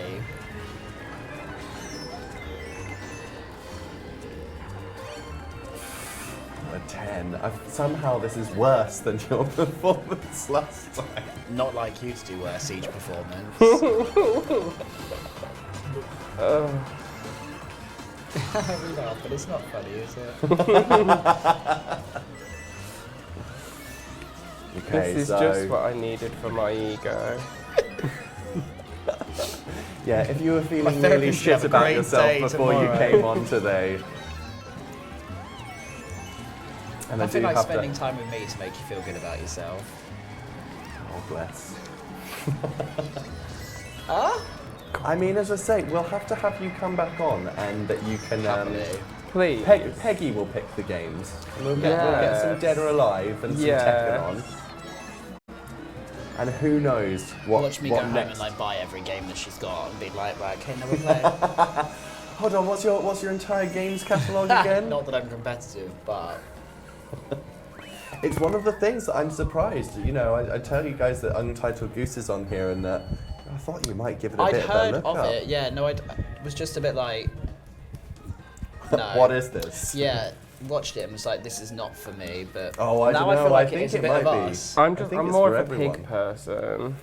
A 10. Somehow this is worse than your performance last time. Not like you to do worse each performance. We laugh, but it's not funny, is it? Okay, this is just what I needed for my ego. Yeah, if you were feeling really therapist shit have a about great yourself day before you tomorrow. came on today. And I feel like have spending time with me to make you feel good about yourself. Oh, bless. Huh? I mean, as I say, we'll have to have you come back on and that you can... Please. Peggy will pick the games. We'll get some Dead or Alive and some Tekken on. And who knows what Watch me go home next. and like buy every game that she's got and be like, right, okay, now we're playing. Hold on, what's your entire games catalogue again? Not that I'm competitive, but... It's one of the things that I'm surprised. You know, I tell you guys that Untitled Goose is on here, and I thought you might give it a bit of a look I'd heard of up. it, yeah. No, I was just a bit like, no. What is this? Yeah, watched it and was like, this is not for me. But Oh, I now don't I know. feel like I think it is a it bit might of be. us. I'm think I'm it's more for of a everyone. pig person.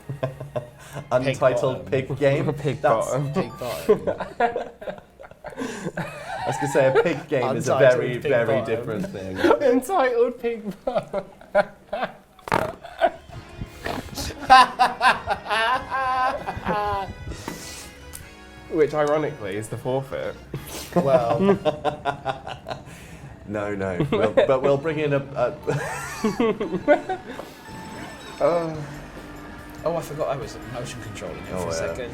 Untitled Pig Game. Pig That's- bottom. Big bottom. I was going to say a pig game is a Untitled very, Pig very Bottom. different thing. Entitled pig bottom. Which, ironically, is the forfeit. Well, No. But we'll bring in a oh, I forgot I was motion controlling it for Oh, a yeah. second.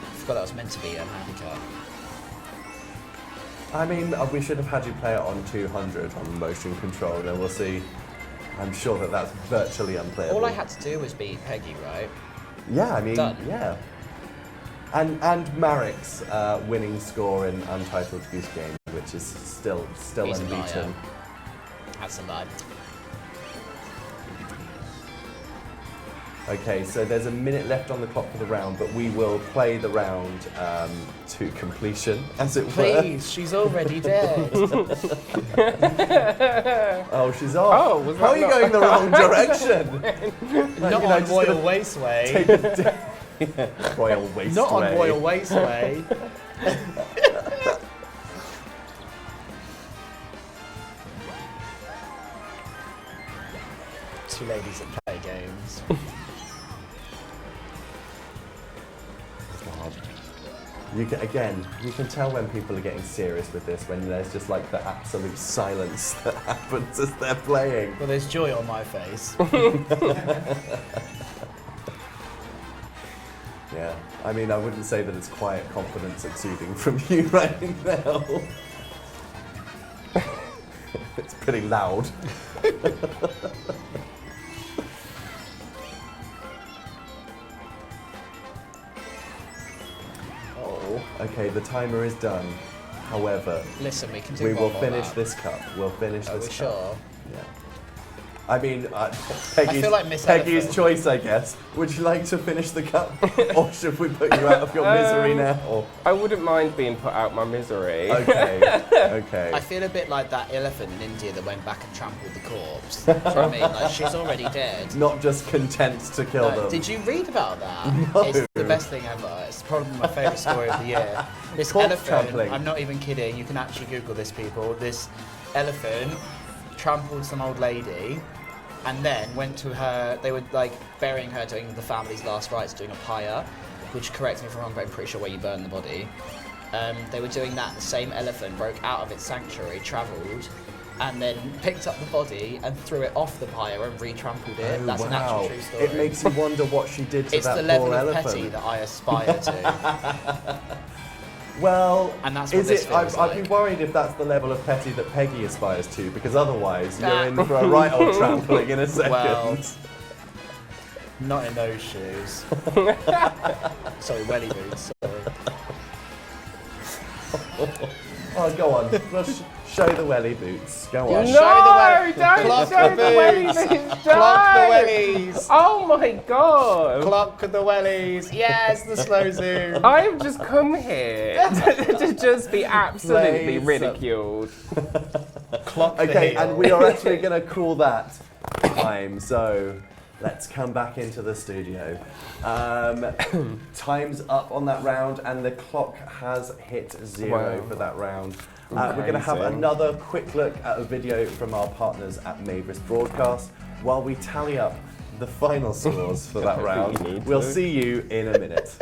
I forgot that was meant to be a handicap. I mean, we should have had you play it on 200 on motion control, and we'll see. I'm sure that that's virtually unplayable. All I had to do was beat Peggy, right? Yeah, I mean, Done. yeah. And Marek's winning score in Untitled Goose Game, which is still He's a unbeaten. liar. That's a lie. Okay, so there's a minute left on the clock for the round, but we will play the round to completion, as it were. Please, she's already dead. Oh, she's off. Oh, was How that are you not- going the wrong direction? Not you know, on just Royal gonna Wasteway. Take a Royal Wasteway. Not on Royal Wasteway. Two ladies that play games. God. You can tell when people are getting serious with this when there's just like the absolute silence that happens as they're playing. Well, there's joy on my face. Yeah, I mean, I wouldn't say that it's quiet confidence exuding from you right now. It's pretty loud. Oh, okay, the timer is done. However, Listen, we can do we one will more finish lap. this cup. We'll finish Are this we cup. sure? Yeah. I mean, Peggy's, I feel like Miss Peggy's Elephant. choice, I guess. Would you like to finish the cup, or should we put you out of your misery now? Or? I wouldn't mind being put out my misery. Okay, okay. I feel a bit like that elephant in India that went back and trampled the corpse. Do you know what I mean? Like, she's already dead. Not just content to kill them. Did you read about that? No. It's the best thing ever. It's probably my favourite story of the year. This Corpse elephant, trampling. I'm not even kidding, you can actually Google this, people. This elephant trampled some old lady and then went to her, they were like burying her, doing the family's last rites, doing a pyre, which, correct me if I'm wrong, but I'm pretty sure where you burn the body. They were doing that, the same elephant broke out of its sanctuary, travelled, and then picked up the body and threw it off the pyre and re-trampled it. Oh, That's an actual true story. It makes you wonder what she did to It's that the level poor of elephant. petty that I aspire to. Well, And that's what is this it? feels I'd be like. worried if that's the level of petty that Peggy aspires to, because otherwise you're in for a right old trampling in a second. Well, not in those shoes. Sorry, welly boots. Sorry. Oh, go on. Let's show the welly boots. Go on. Yeah, No, don't Clock show the the welly boots. boots. Clock the don't. wellies. Oh my god. Clock the wellies. Yes, the slow zoom. I've just come here to just be absolutely Blaze. ridiculed. Clock the Okay, heel. and we are actually going to call that time. So let's come back into the studio. Time's up on that round, and the clock has hit 0 Wow. for that round. We're going to have Amazing. another quick look at a video from our partners at Mavis Broadcast while we tally up the final scores for that I round. think you need We'll to. see you in a minute.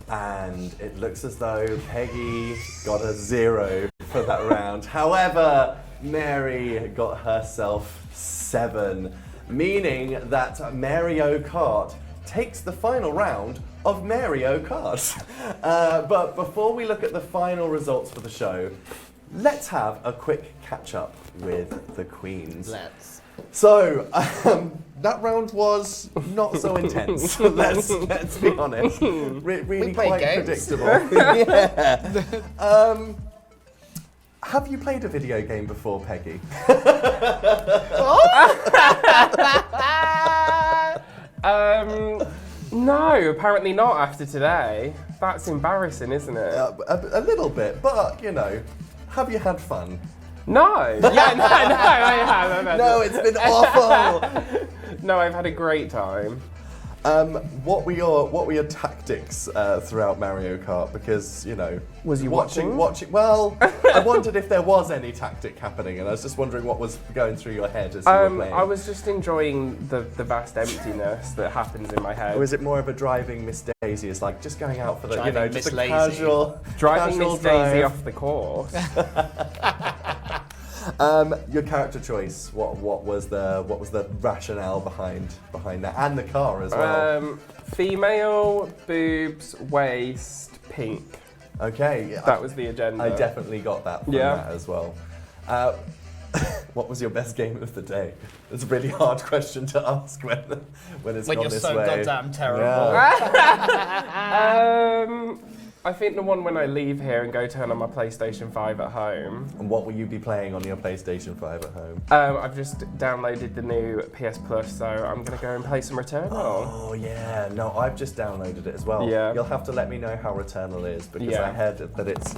And it looks as though Peggy got a 0 for that round. However, Mary got herself 7, meaning that Mario Kart takes the final round of Mario Kart. But before we look at the final results for the show, let's have a quick catch up with the Queens. Let's. So, that round was not so intense. let's be honest. Really played quite games. predictable. Yeah. Have you played a video game before, Peggy? No, apparently not after today. That's embarrassing, isn't it? A little bit, but you know, have you had fun? No. Yeah, no, I haven't. No, it's been awful. No, I've had a great time. What were your tactics throughout Mario Kart? Because you know, Was you watching? watching? Well, I wondered if there was any tactic happening, and I was just wondering what was going through your head as you were playing. I was just enjoying the vast emptiness that happens in my head. Or is it more of a driving Miss Daisy? It's like just going out for the, Driving just Miss a Lazy. casual Driving casual Miss Daisy drive. off the course. Your character choice. What was the rationale behind that, and the car as well? Female, boobs, waist, pink. Okay, yeah, That was the agenda. I definitely got that from Yeah. that as well. What was your best game of the day? It's a really hard question to ask when it's When gone you're this so way. goddamn terrible. Yeah. I think the one when I leave here and go turn on my PlayStation 5 at home. And what will you be playing on your PlayStation 5 at home? I've just downloaded the new PS Plus, so I'm going to go and play some Returnal. Oh, yeah. No, I've just downloaded it as well. Yeah. You'll have to let me know how Returnal is, because Yeah. I heard that it's,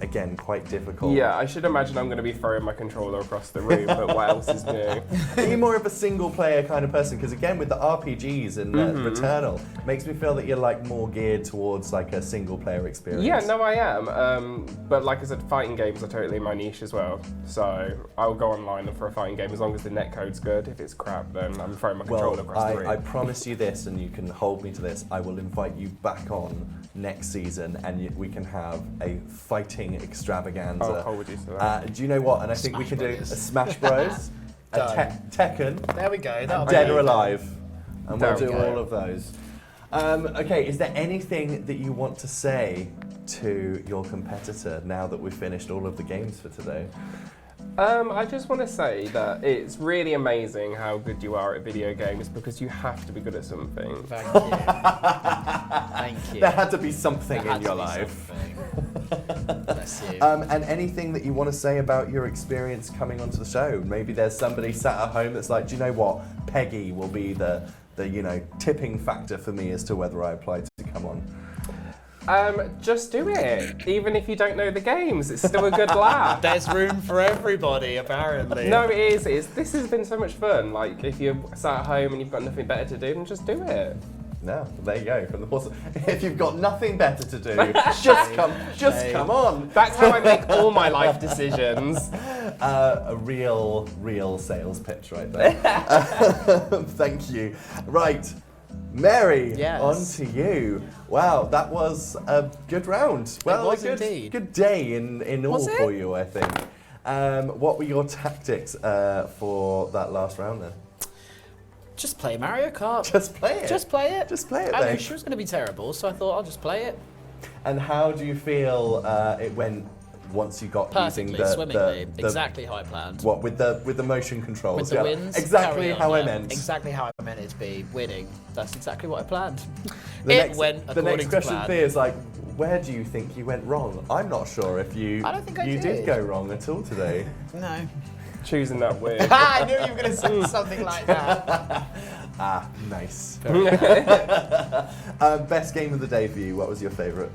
again, quite difficult. Yeah, I should imagine I'm going to be throwing my controller across the room, but what else is new? Are you more of a single-player kind of person? Because again, with the RPGs and Returnal, makes me feel that you're like more geared towards like a single-player experience. Yeah, no, I am. But like I said, fighting games are totally my niche as well. So I'll go online for a fighting game as long as the netcode's good. If it's crap, then I'm throwing my controller across the room. I promise you this, and you can hold me to this. I will invite you back on next season, and we can have a fighting extravaganza. I'll hold you to that. Do you know what? And I think we Smash can do Brothers. a Smash Bros, a Tekken, There we go. and Dead or Alive, and we'll There do we go. all of those. Okay, is there anything that you want to say to your competitor now that we've finished all of the games for today? I just want to say that it's really amazing how good you are at video games because you have to be good at something. Thank you. Thank you. There had to be something There had in your to be life. something. Bless you. And anything that you want to say about your experience coming onto the show? Maybe there's somebody sat at home that's like, do you know what? Peggy will be the tipping factor for me as to whether I apply to come on. Just do it. Even if you don't know the games, it's still a good laugh. There's room for everybody, apparently. No, it is. This has been so much fun. Like, if you're sat at home and you've got nothing better to do, then just do it. No, there you go. From the horse. If you've got nothing better to do, just come on. That's how I make all my life decisions. A real sales pitch right there. Thank you. Right, Mary, Yes. on to you. Wow, that was a good round. Well, was a good, indeed. good day in all Was it? for you, I think. What were your tactics for that last round then? Just play Mario Kart. Just play it. Just play it. Just play it, I knew babe. she was going to be terrible, so I thought I'll just play it. And how do you feel it went once you got using Perfectly, the swimmingly, the exactly how I planned. what with the motion controls? With the Yeah, wins, exactly carry on, how I yeah. meant. Exactly how I meant it to be. Winning. That's exactly what I planned. The It next, went the according next to question plan. for me is like, where do you think you went wrong? I'm not sure if you I don't think I you did. go wrong at all today. No. Choosing that word. I knew you were going to say something like that. Ah, nice. Best game of the day for you. What was your favourite?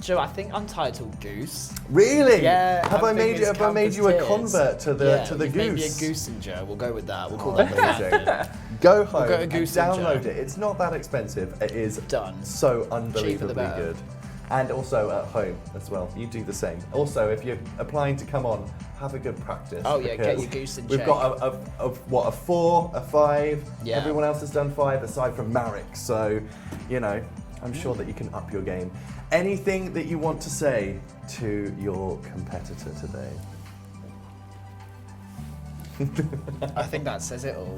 Joe, I think Untitled Goose. Really? Yeah. Have I made you a tears. convert to the Yeah, goose? you've made me a goosenger. We'll go with that. We'll call Oh, that the amazing. captain. Go home go to and Goose and download Joe. it. It's not that expensive. It is Done. so Cheaper the unbelievably better. good. And also at home as well. You do the same. Also, if you're applying to come on, have a good practice. Oh, yeah, get because your goose in We've check. got a 4, a 5. Yeah. Everyone else has done 5 aside from Marek. So, I'm sure that you can up your game. Anything that you want to say to your competitor today? I think that says it all.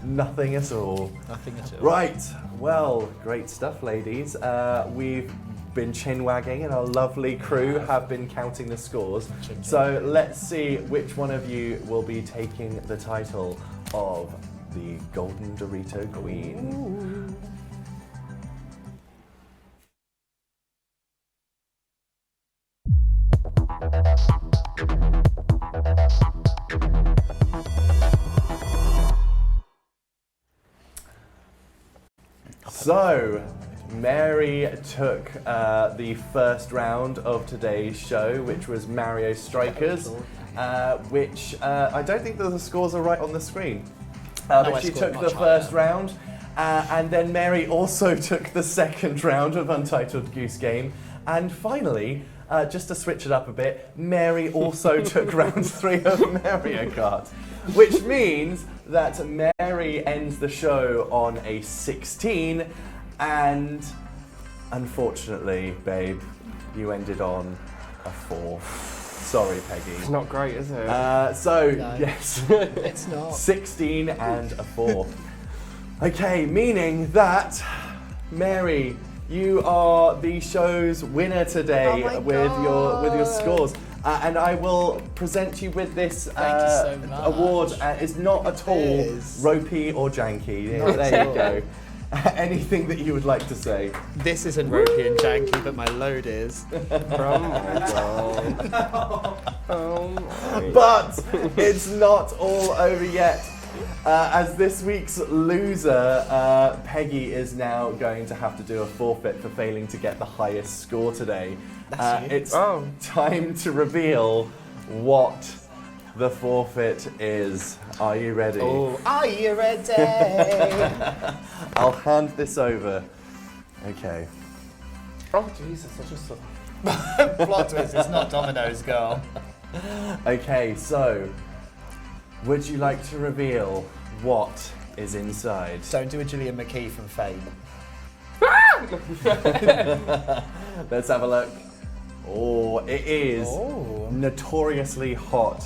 Nothing at all. Nothing at all. Right, well, great stuff, ladies. We've been chin wagging and our lovely crew have been counting the scores. Chin. So let's see which one of you will be taking the title of the Golden Dorito Queen. So, Mary took the first round of today's show, which was Mario Strikers, which I don't think that the scores are right on the screen. But I she scored took much the first higher. round, and then Mary also took the second round of Untitled Goose Game, and finally, just to switch it up a bit, Mary also took round 3 of Mario Kart, which means that Mary ends the show on a 16, and unfortunately, babe, you ended on a 4. Sorry, Peggy. It's not great, is it? Yes, It's not. 16 and a 4. Okay, meaning that, Mary, you are the show's winner today Oh my with your God. scores. And I will present you with this Thank you so much. award. It's not at all is. ropey or janky. Not There at you all. go. Anything that you would like to say? This isn't ropey and janky, but my load is. Oh my god. Oh my. But it's not all over yet. As this week's loser, Peggy is now going to have to do a forfeit for failing to get the highest score today. That's you. It's time to reveal what the forfeit is. Are you ready? Oh, are you ready? I'll hand this over. Okay. Oh Jesus, I just Plot twist, it's not Domino's, girl. Okay, so would you like to reveal what is inside? Don't do a Gillian McKee from Fame. Let's have a look. Oh, it is notoriously hot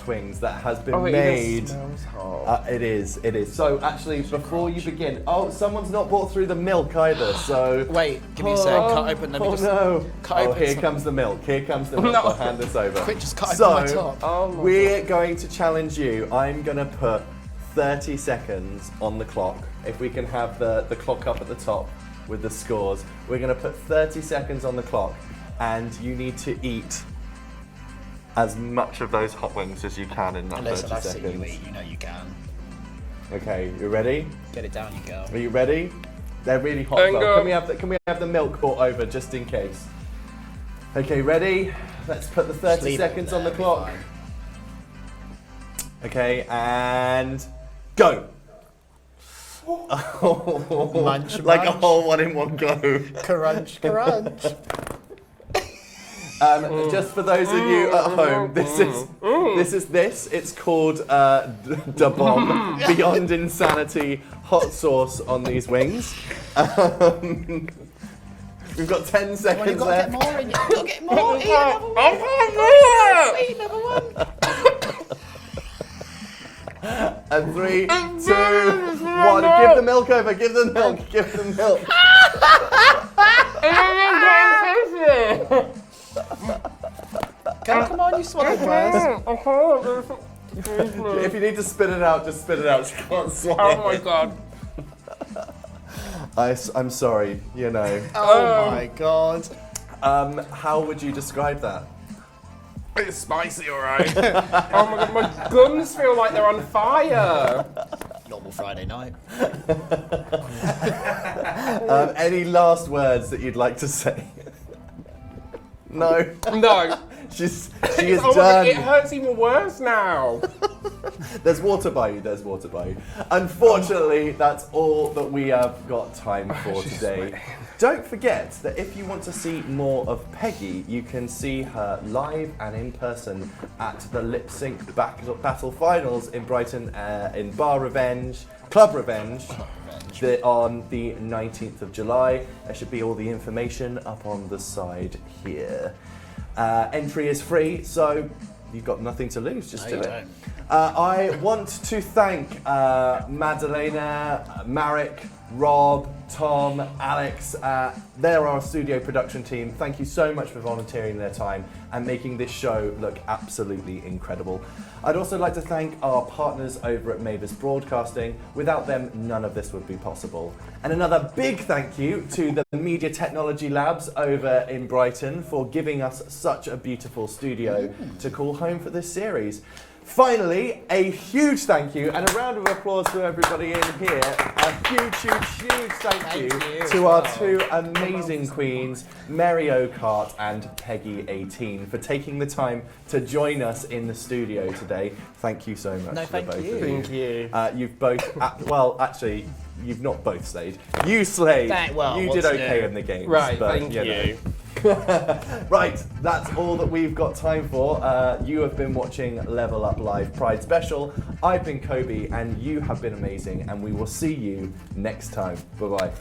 wings that has been made. It smells hot. It is. So actually, before you begin, someone's not brought through the milk either. So Wait, give me a sec. Cut open. Let me just. no! cut open Here some- comes the milk. Here comes the milk. No. I'll hand this over. Quick, just cut so, open my top. Oh my we're going to challenge you. I'm going to put 30 seconds on the clock. If we can have the clock up at the top with the scores, we're going to put 30 seconds on the clock, and you need to eat as much of those hot wings as you can in that Listen, 30 I've seen you seconds. eat. You know you can. Okay, you ready? Get it down, you girl. Are you ready? They're really hot. As well. Bingo. Can we have the milk brought over just in case? Okay, ready? Let's put the 30 leave it seconds there, on the it'll be clock. fine. Okay, and go. Munch, Like a munch. whole one in one go. Crunch, crunch. Just for those of you at home, this is it's called Da Bomb Beyond Insanity hot sauce on these wings. We've got 10 Well, seconds you've got to left. get more in. You've got to get more. Eat another one. Eat another one. And 3, 2, 1. Give the milk over. Give the milk. Give the milk. Come on, you swallowed worse. If you need to spit it out, just spit it out. You can't swallow Oh my it. god. I'm sorry. You know. Oh my god. How would you describe that? It's spicy, alright. Oh my god, my gums feel like they're on fire. Normal Friday night. Any last words that you'd like to say? No. No. She is Oh my god, it done. hurts even worse now. There's water by you. There's water by you. Unfortunately, that's all that we have got time for today. Don't forget that if you want to see more of Peggy, you can see her live and in person at the Lip Sync Battle Finals in Brighton in Club Revenge. On the 19th of July. There should be all the information up on the side here. Entry is free, so you've got nothing to lose. Just do you it. don't. I want to thank Madalena, Marek, Rob, Tom, Alex. They're our studio production team. Thank you so much for volunteering their time and making this show look absolutely incredible. I'd also like to thank our partners over at Mavis Broadcasting. Without them, none of this would be possible. And another big thank you to the Media Technology Labs over in Brighton for giving us such a beautiful studio to call home for this series. Finally, a huge thank you and a round of applause to everybody in here. A huge thank you to our two amazing queens, Mario Kart and Peggi18, for taking the time to join us in the studio today. Thank you so much. No, to thank both you. of Thank you. You've both, well, actually, you've not both slayed. You slayed. You did what's okay new? in the games. Right, but, thank know. you. Right, that's all that we've got time for. You have been watching Level Up Live Pride Special. I've been Kobe, and you have been amazing, and we will see you next time. Bye-bye.